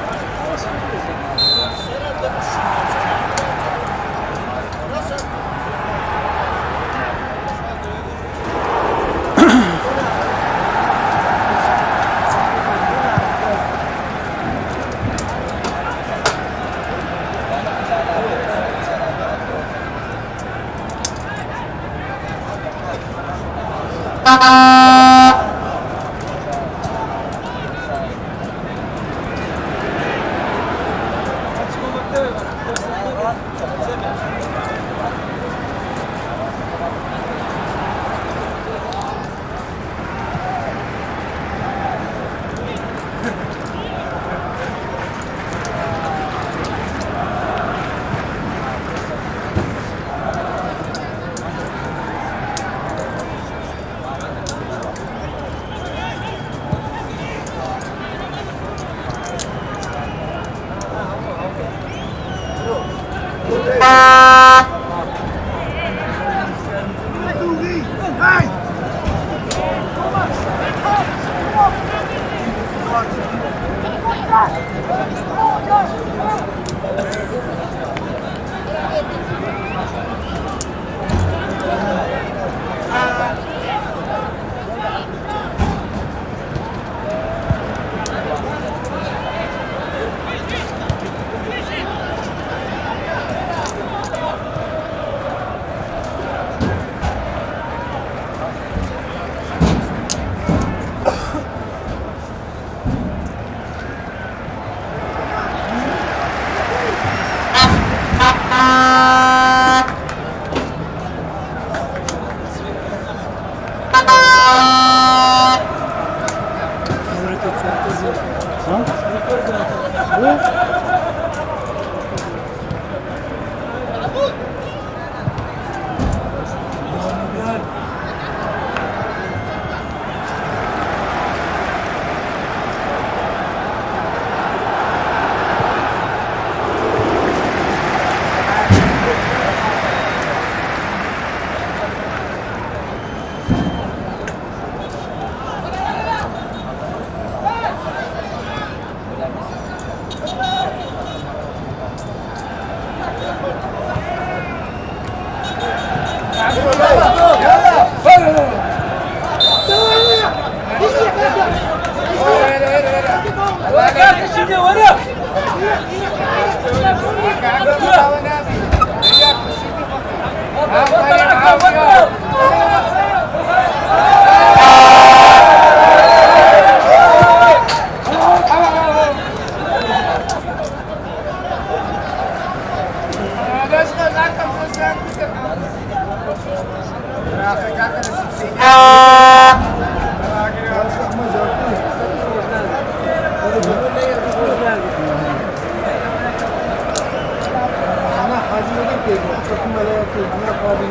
Hacı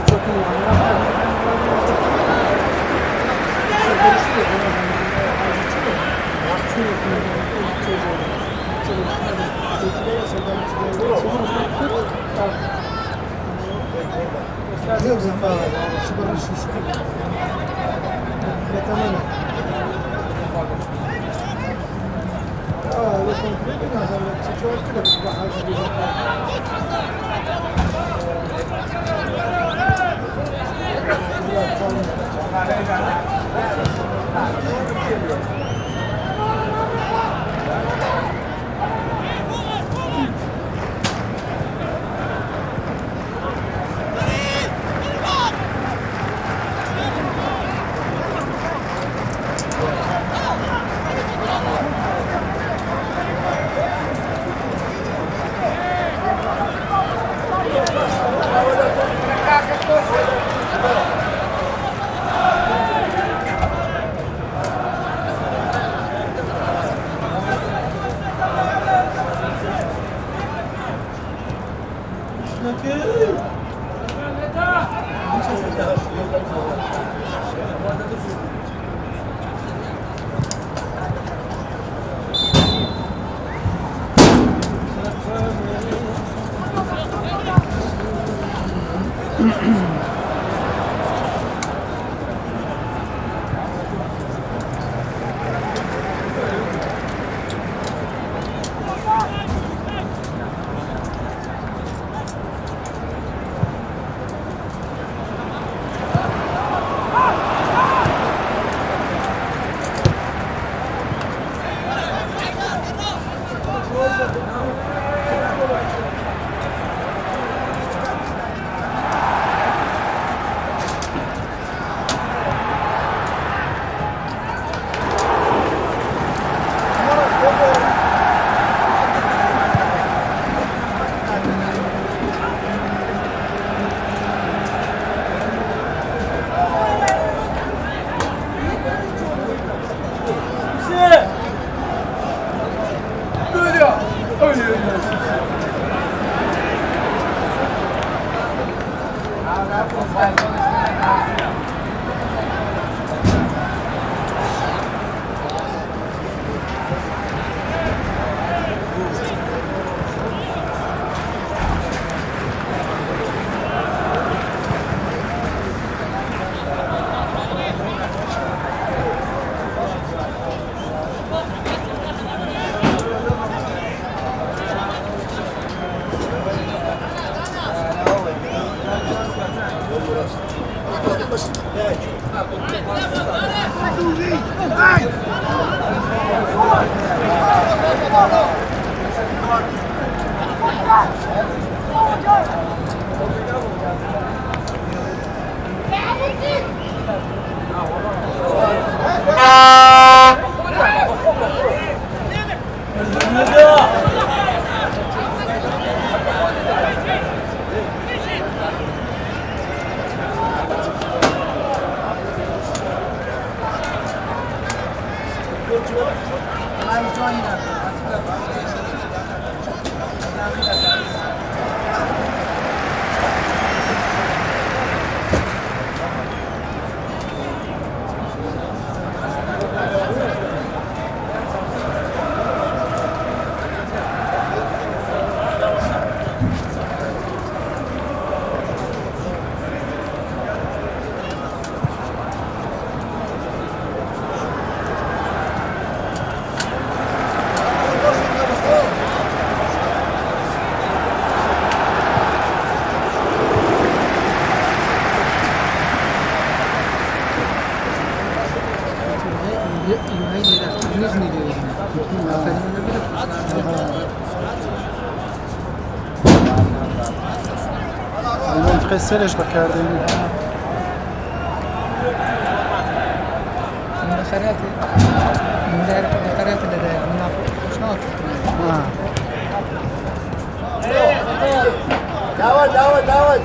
çok iyi. Deus fala, chegou no X. Betamana. Eu comprei que nós vamos se tiver que dar barragem de سرش بکردیم مدخرات المدخرات اللي مناقشات داود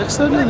Ekstra ne dedi?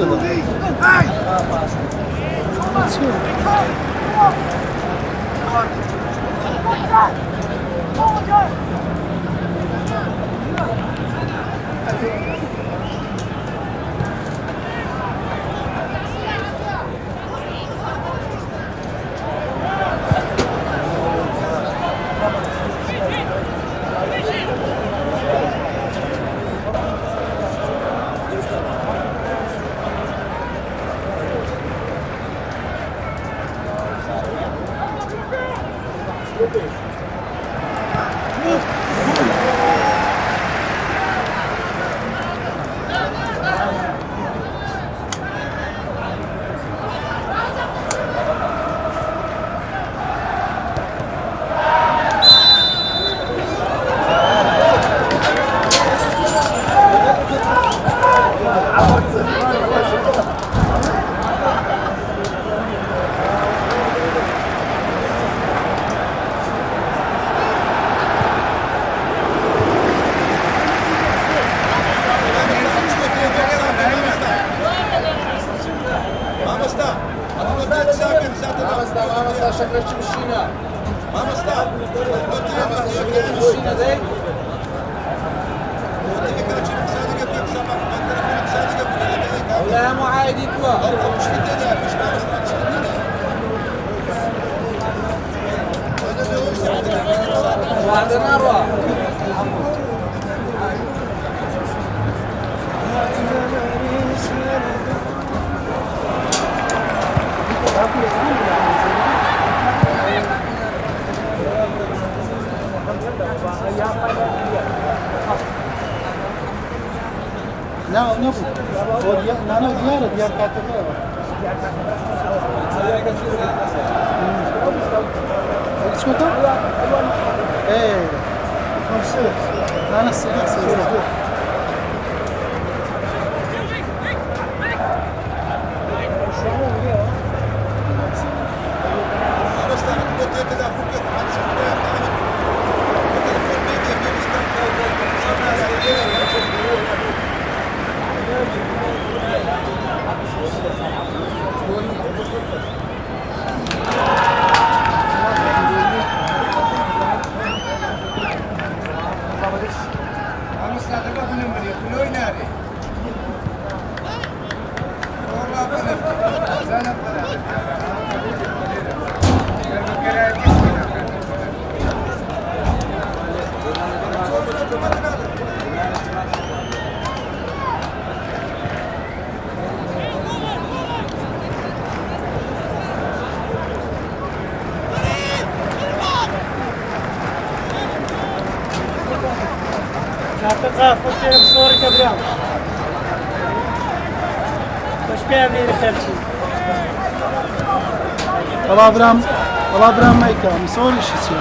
Ne bu? O diğer kartlarda var. Escuta? Lá na sexta. پیامیر خرچی الله برام میکا میسوریش چی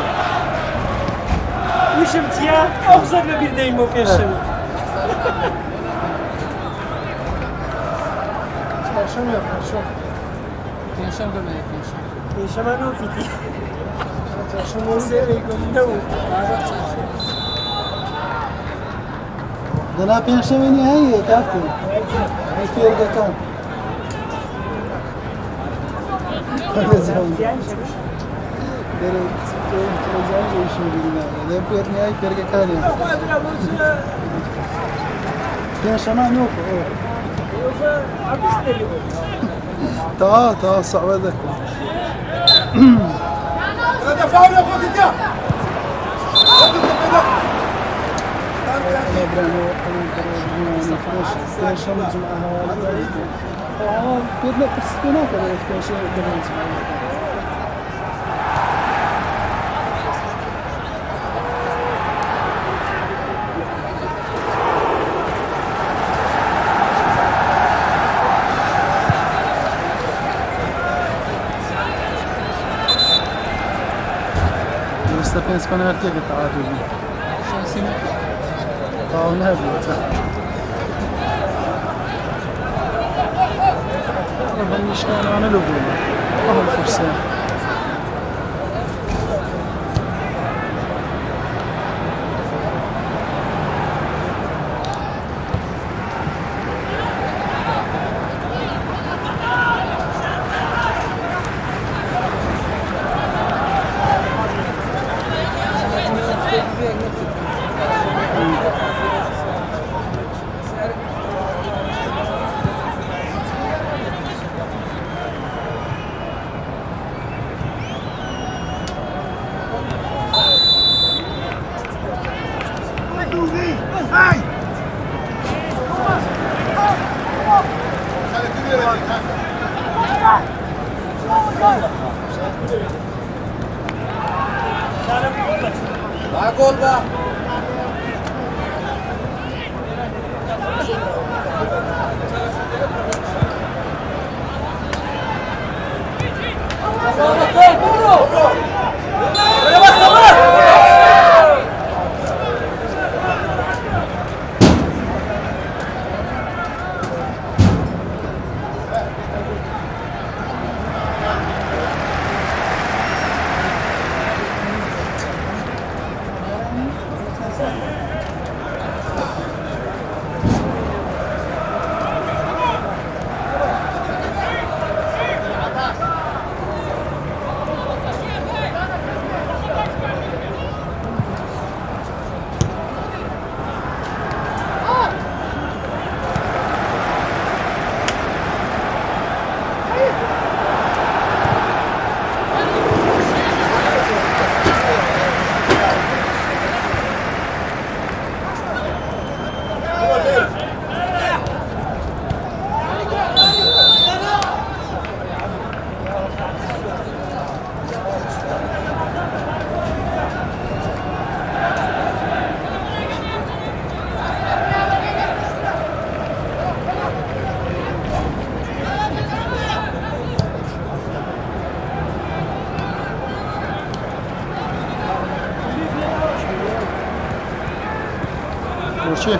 وشم تیا افضل نبیر دیمو پیشم چشم یا پشم پنشم ببینید پنشم پیشم انو فیتی چشم سری کن نو دنا پنشم اینی هیه کافی این فیرگتان تلویزیون جوشی می‌بینم. دم پیرنی های فیرگ کاری. پنشم انو تا صعبه ده. Penso que não é que ele tá ali. Tá, né, Vitor? Vamos chegar na Luguna. Vamos forçar. Kursi.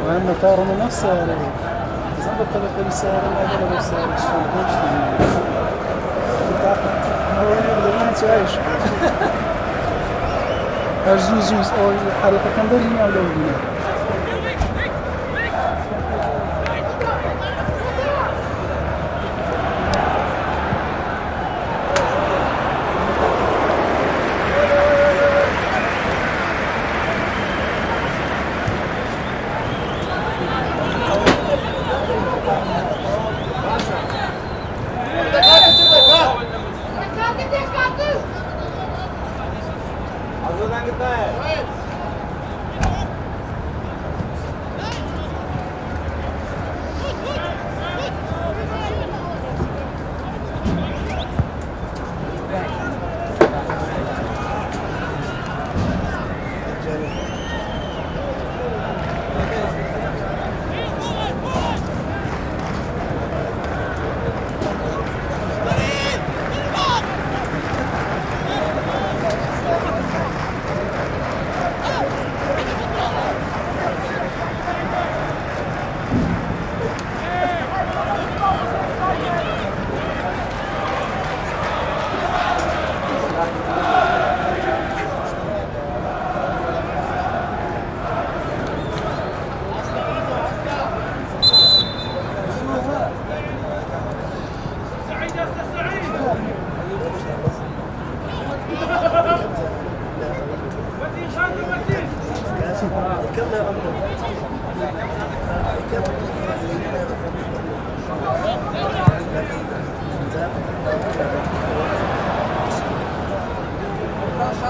وأنا طار من السعر. إذا بطلت بالسعر ما بطلت بالسعر السوق هو اللي تعيش. أرزوز أو حركة كم دري أو لو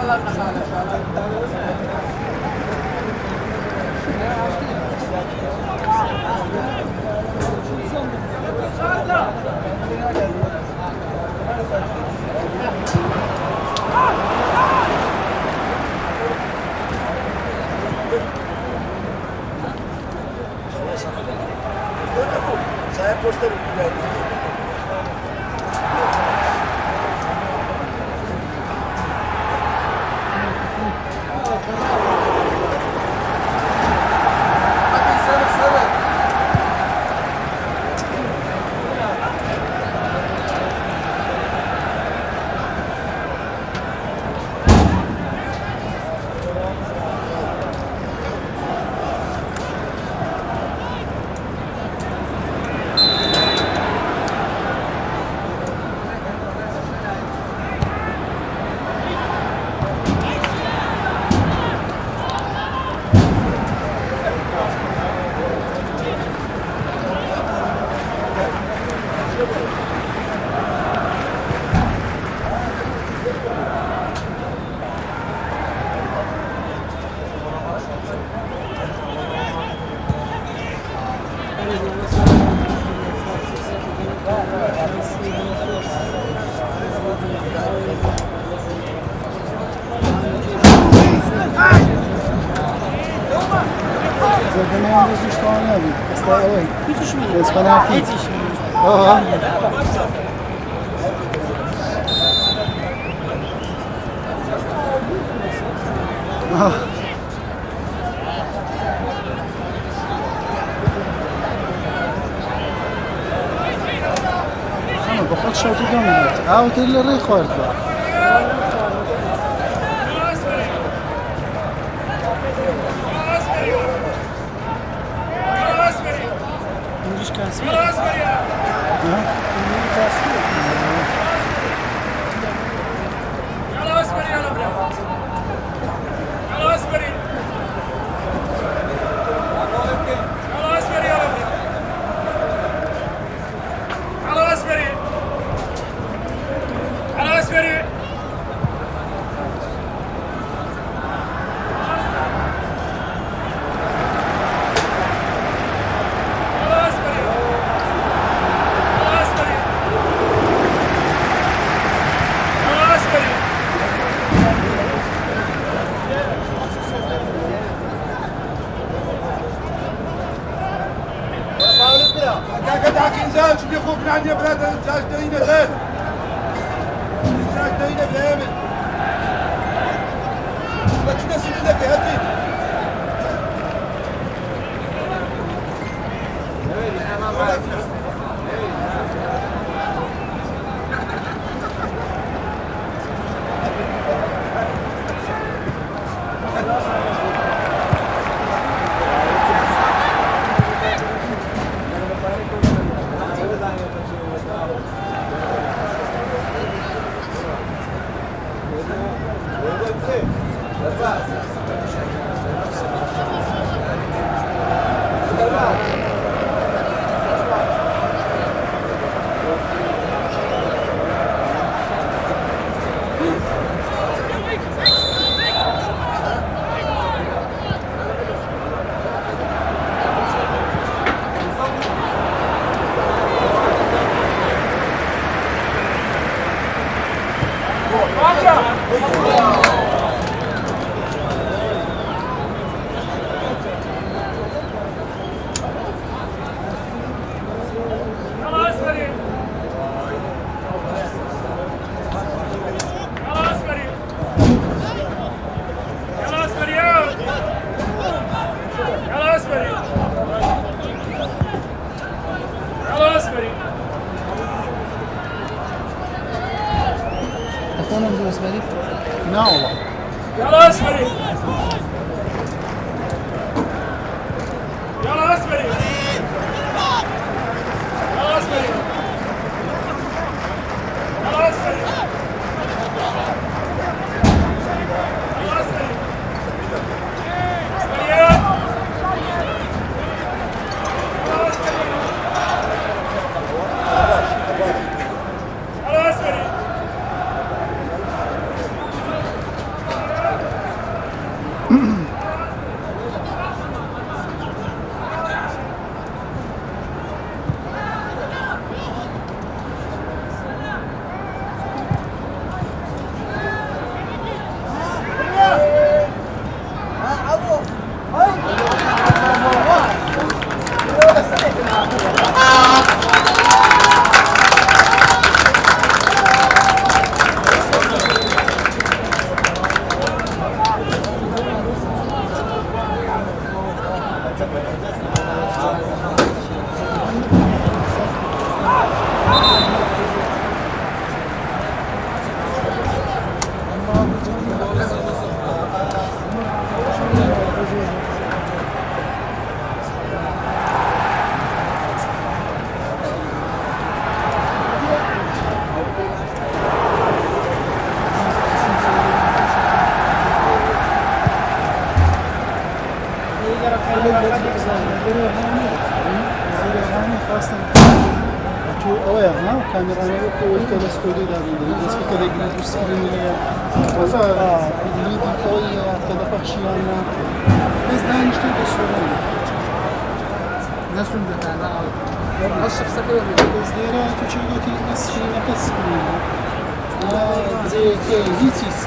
Saya poster juga. زدنا اندازش کار نبود اصلا اوی هیچیش میگه اسپانیا فیت هیچیش میگه آها با خود شاتی دو میدید اوت اللي ری خورد با اینجوش کسی اینجوری کسی عندي بلاد انتاج دينا غير انتاج دينا كامل ما تنسي لك هاتي خونم درست برید نه والله يلا اسمري يلا اسمري يلا اسمري يلا اسمري يلا اسمري اسمريات يلا اسمري Não, câmera não é o telescópio da vida. Diz que aquele grande possível é vídeo foi toda a partilhada. Mas não é isto que eu sou. نشون بده نه اصلا سفر Mas era tu tinha que ir nesse na pesquisa. Dizer que é isso.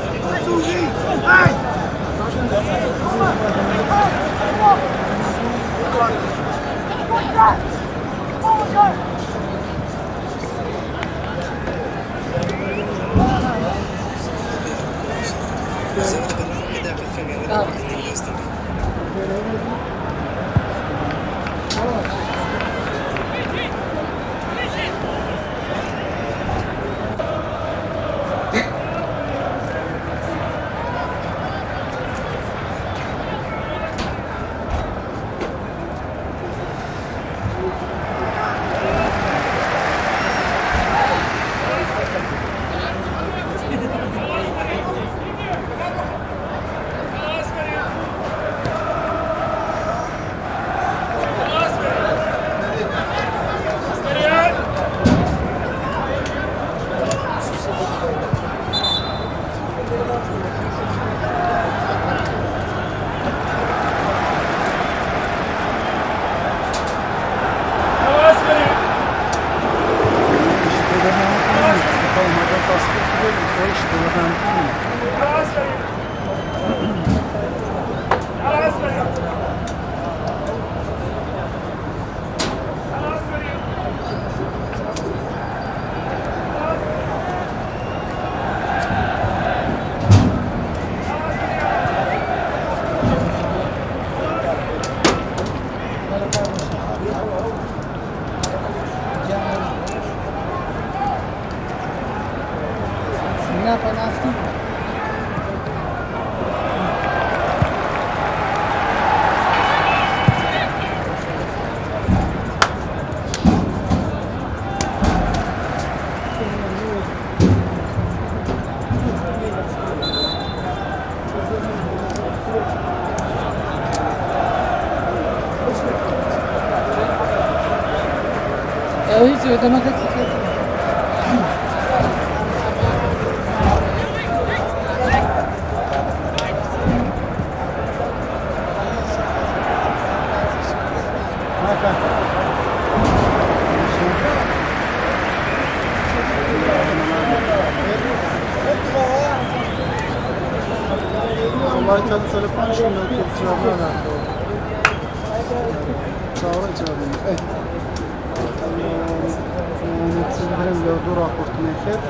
آره سوژه هیچ ادامه والله كان تليفون شو ما كنت جابنا صورة جابنا ايه نتسلم لو دور راپورت میخواد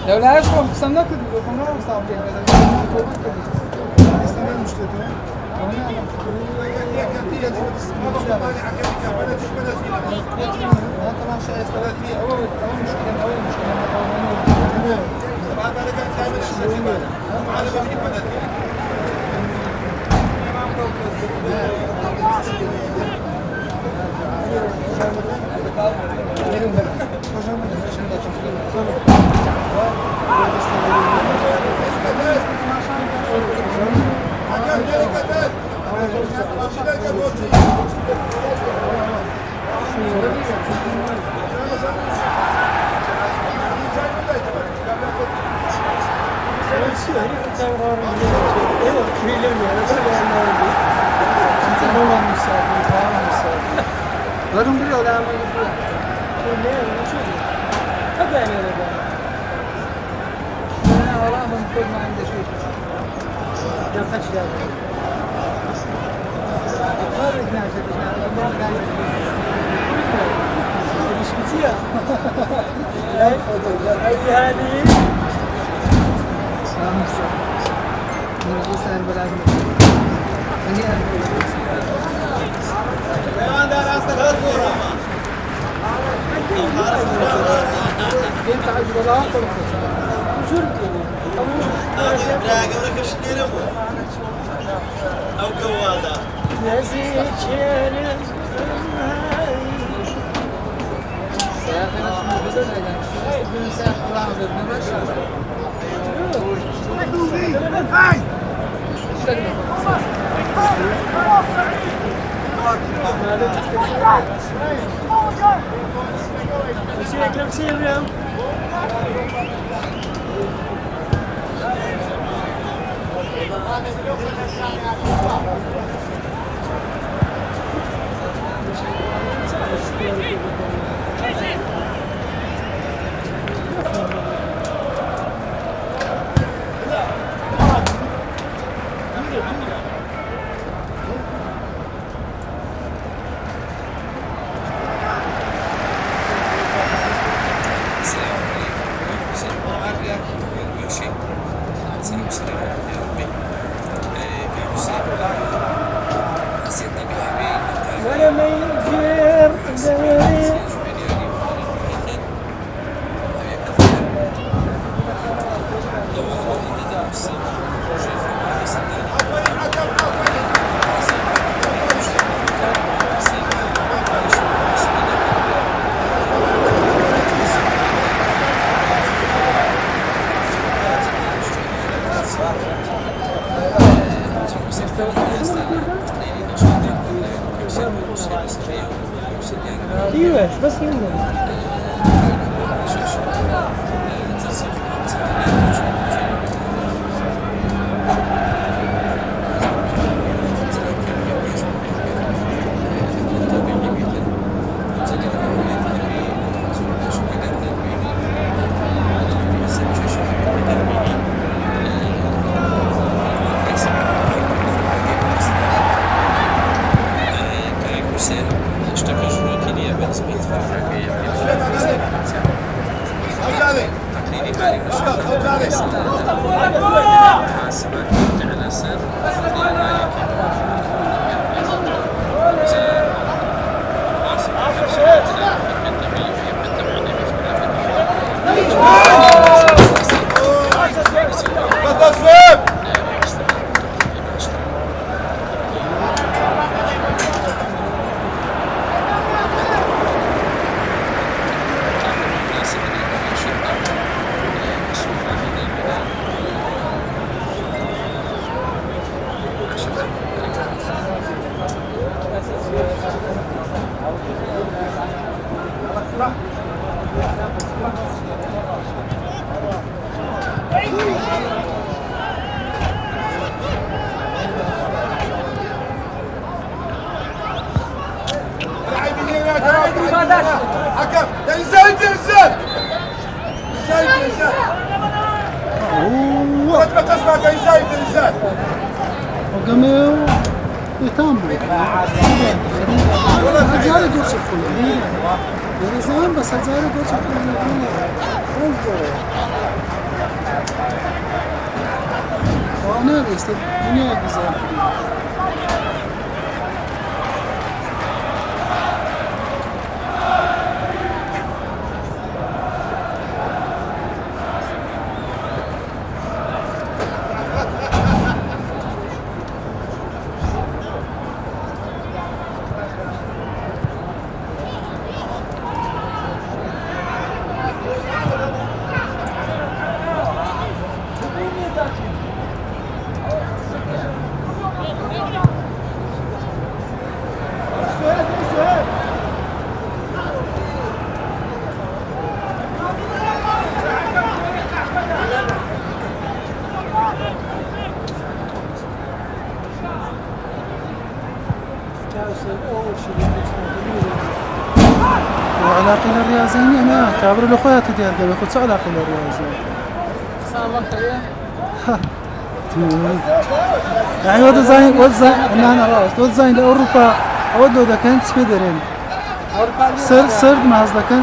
لو لهاش قسم نكد بكم ما صعب Varım bir yol ama gidiyor. Ne çocuk? Tabii yani öyle de. Ne alamam koymayın da şey. Ya kaç geldi? Var ikna edeceğim. İş bitiyor. Yani. Samsa. Bunu sen bırakma. Hani ben تعجب الله أكبر. Üzüldüm. ولما يجير داري ايوه بس يمكن حكم تنزل تنزل تنزل اوه ما تسمع تنزل تنزل وقاموا يتاموا هزاري دور صفر يعني زمان بس هزاري دور صفر وانا بس الدنيا güzel. علاقة للرياضيين أنا كابر لو خويا تدير قبل خد علاقة للرياضيين يعني وضع زين أنا راس وضع زين لأوروبا أودو ده كان سبيدرين سرد ما هذا كان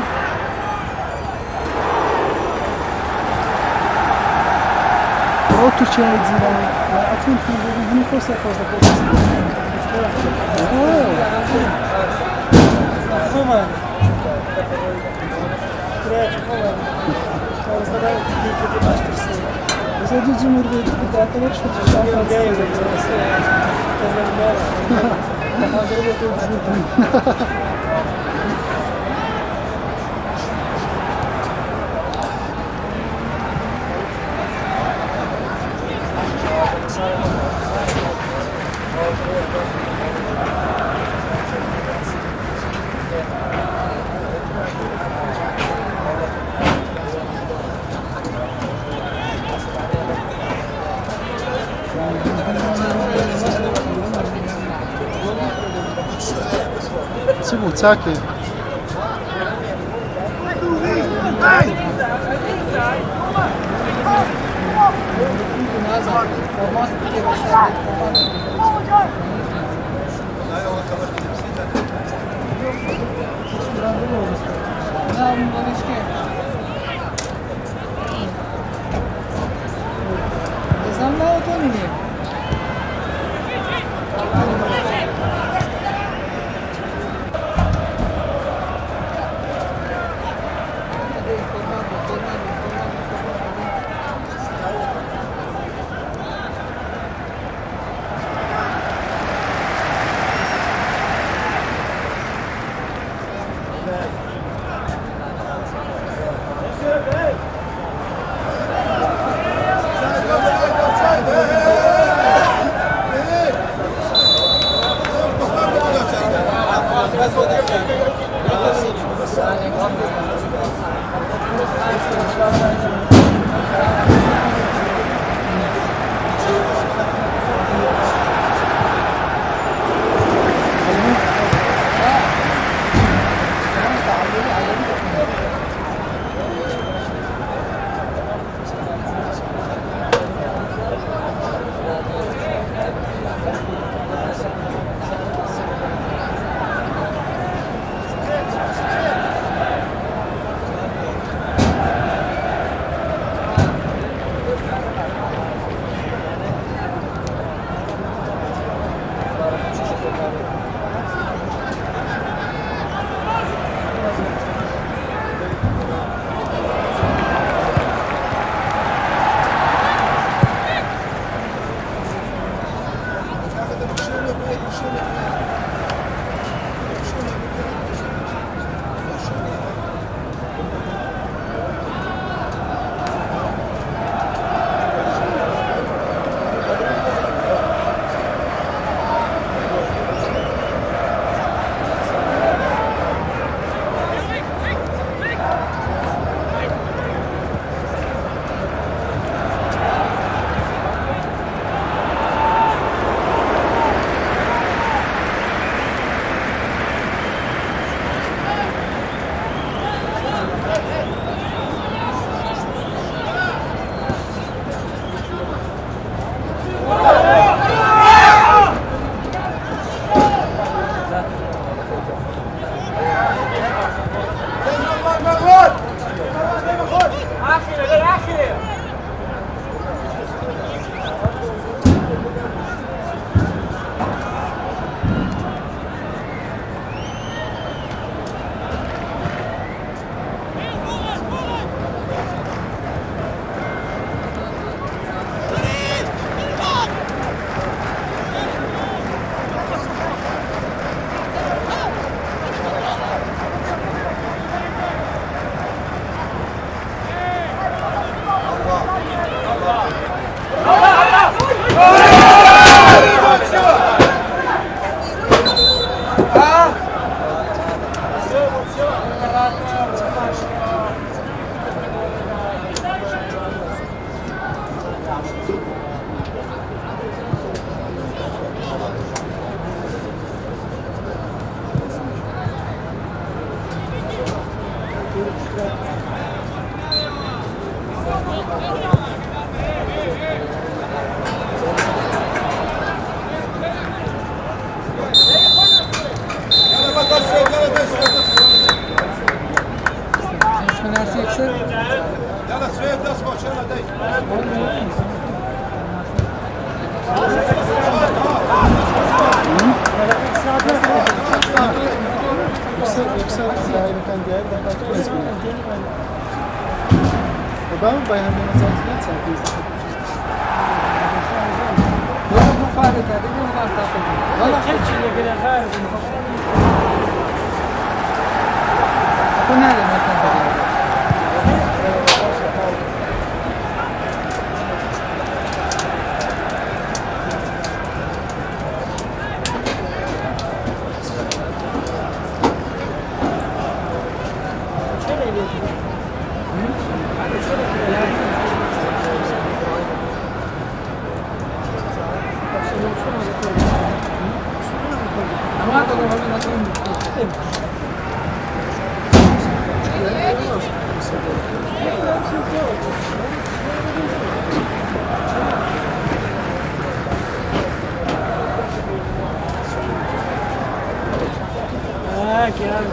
أو تركيا يزيدان أفضل في هني فرصة مفهومة كراش مفهومة شو صدق كذي باش ترسل بس هذا الجمهور بدأت لك شو تشوفه جاي بس كذا ما هذا هو سيبو تاكي يكسر هاي المكان ديالي دخلت كويس بيه وبعد بيان بين الزاويات ساعتين ولا مفارقة هذه ما تعرف ولا تمشي لكن خارج كنا هذا ما كان ما تقول هذا مثلا يا رجال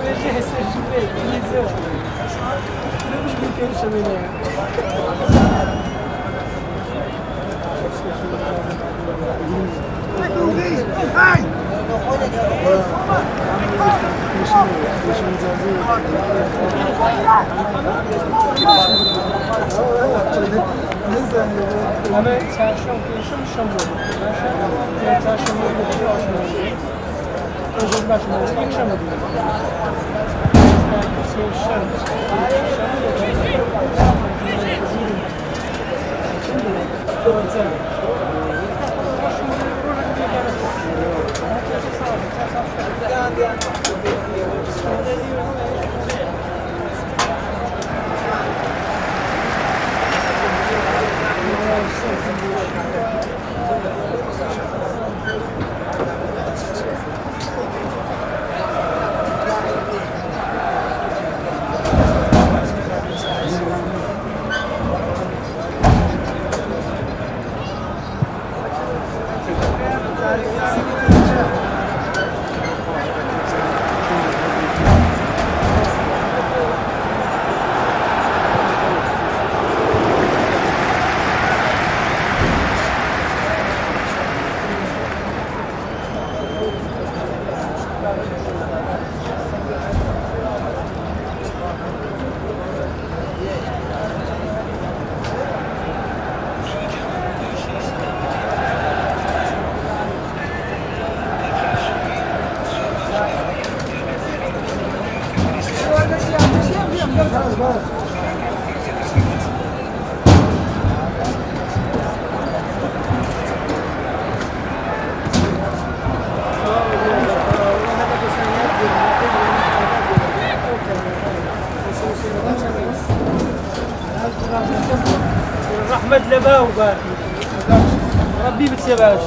وجه السجلات ميزو مش ممكن شميلها ama çarşamba yaşam şamur. Çarşamba yaşam. Özür başına akşam ediyor. رحمة لباو باقي ربي بتسيبهاش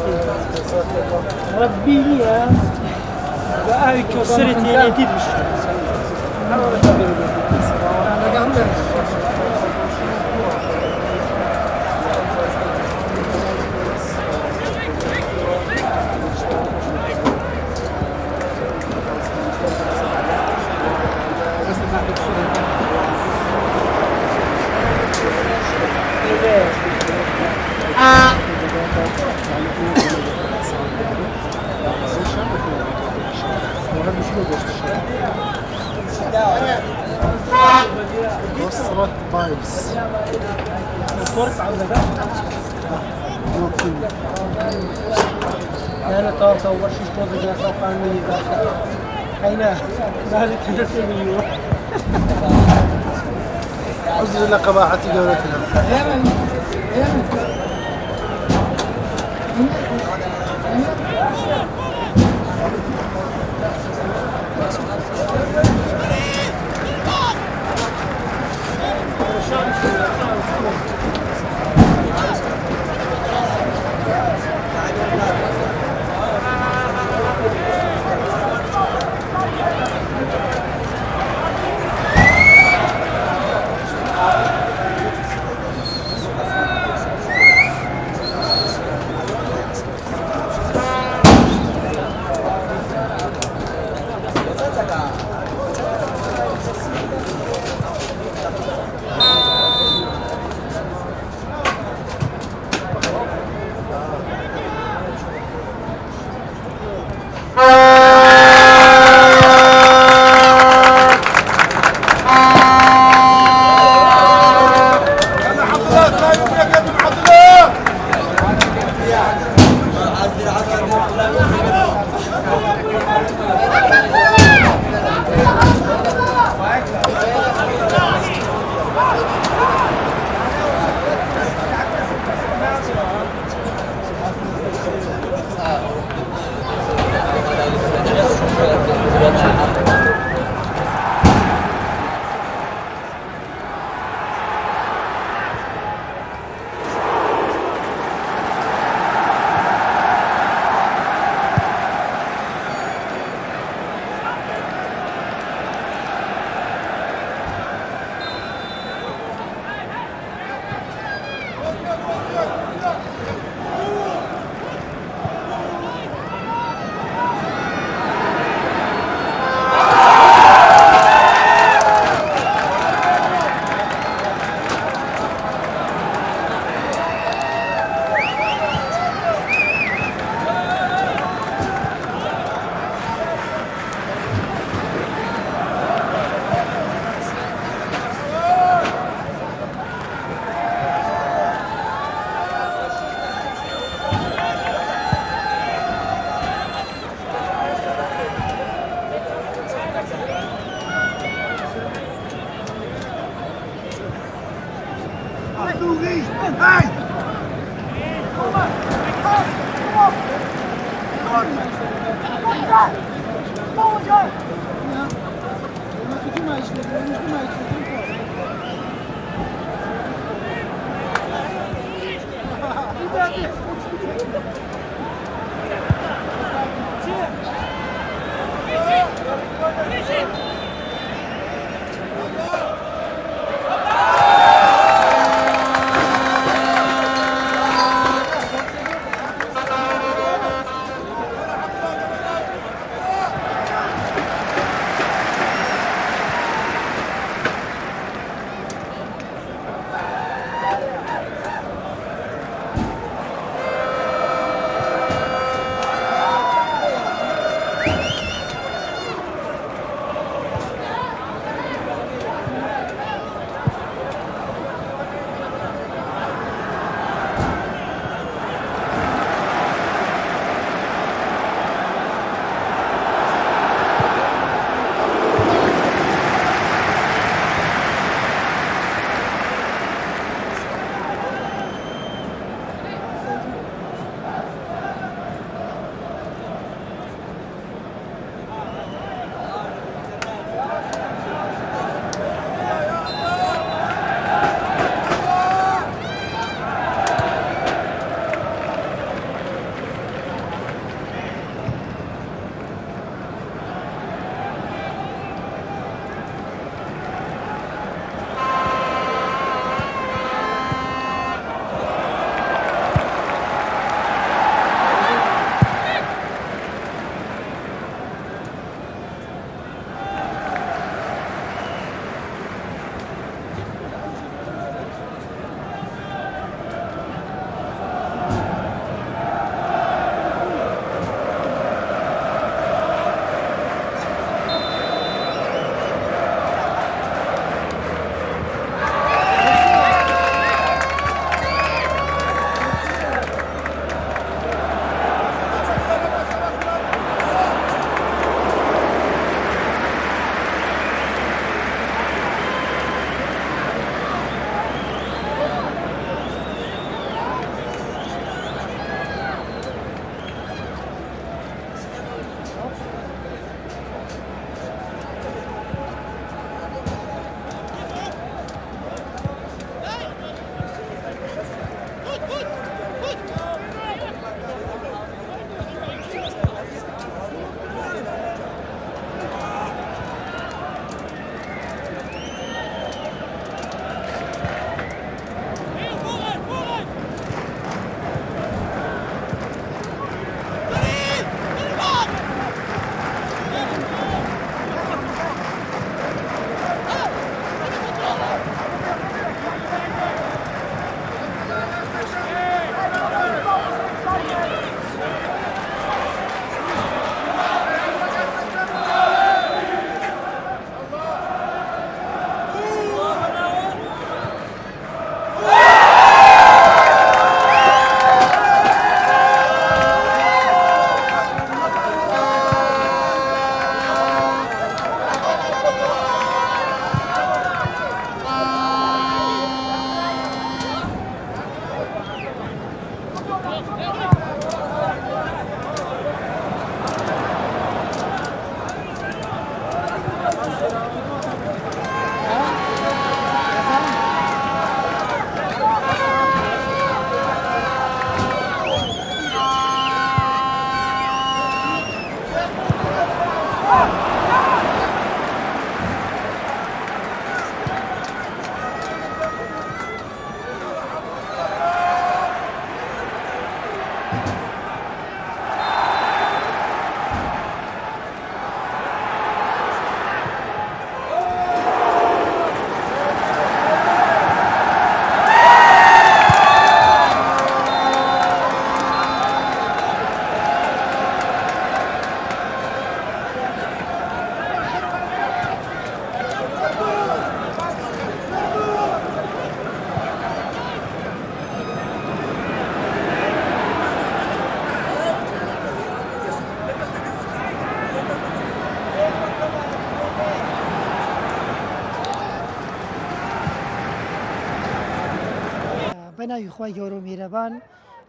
ربي ليها بقى كسرت يعني تدش نصرة بايس الفرق على أنا طارت أول شيء توضع جالس أوقع مني ذاك أين ذلك تدرسني عذر لقباحة دولتنا هاي بە ناوی خی گەورە و میرەبان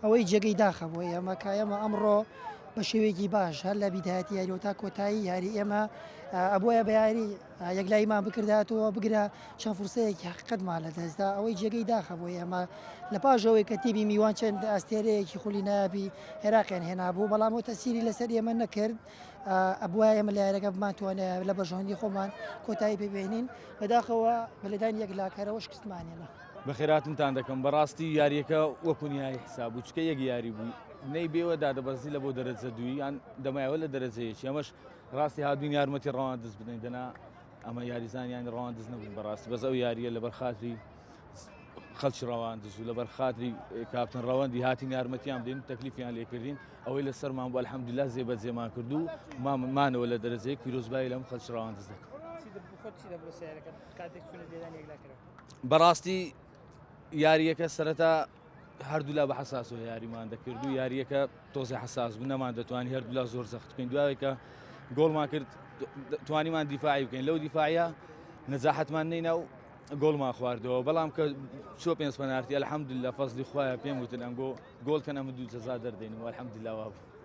ئەوەی جێگەی داخەبووە ئێمە کە ئێمە ئەمڕۆ بە شێوەیەکی باش هەر لە بیداەتی یاری و تا کۆتایی یاری ئێمە ئەبووە بە یاری یەکلایمان بکرداتەوە بگرە چەند فرسەیەکی حقیقەتمان لە دەستدا ئەوەی جێگەی داخەبووە ئێمە لە پاژەوەی کە تیبی میوان چەند ئەستێرەیەکی خولی نابی عێراقیان هێنابوو بەڵام و تەسیری لەسەر ئێمە نەکرد ئەبووە ئێمە لە یارەکە بماتوانێت لە بەژۆندی خۆمان کۆتایی ببێنین بەداخەوە بەلەدان یەک لاکارەوە شکستمانێنە بەخێراتتان دەکەم بەڕاستی یاریەکە وەکوونیایی حساب و چکە یەک یاری بووی نەی بێوە دادەبەرزی لە بۆ دەرەجە دووی یان دەمایەوە لە دەرەجەیەکی ئەمەش ڕاستی هادوین یارمەتی ڕەوان دەست بدەین دەنا ئەمە یاریزانیان ڕەوان دەست نەبوون بەڕاستی بەس ئەو یاریە لەبەر خاتری خەڵکی ڕەوان دەست و لەبەر خاتری کاپتن ڕەوەندی هاتین یارمەتیان بدەین تەکلیفیان لێکردین ئەوەی لەسەرمان بوو ئەلحەمدولیلا زێبەجێمان کرد و مانەوە لە دەرەجەیەک پیرۆزبایی لەم خەڵکی ڕەوان دەست دەکەم بەڕاستی یاریەکە سەرەتا هەردوولا بە حساسەوە یاریمان دەکرد و یاریەکە تۆزی حساس بوو نەمان دەتوانانی هەردوولا زۆر زەخت بکەین دوایەکە گۆڵمان کرد توانیمان دیفاعی بکەین لەو دیفاعە نەجاحەتمان نەینا و گۆڵمان خواردەوە بەڵام کە چۆ پێنج پەنارتی ئەلحەمدولیلا فەزلی خوایە پێم وتن ئەم گۆڵکە ئەمە دوو جەزا دەردەین و ئەلحەمدولیلا وا بوو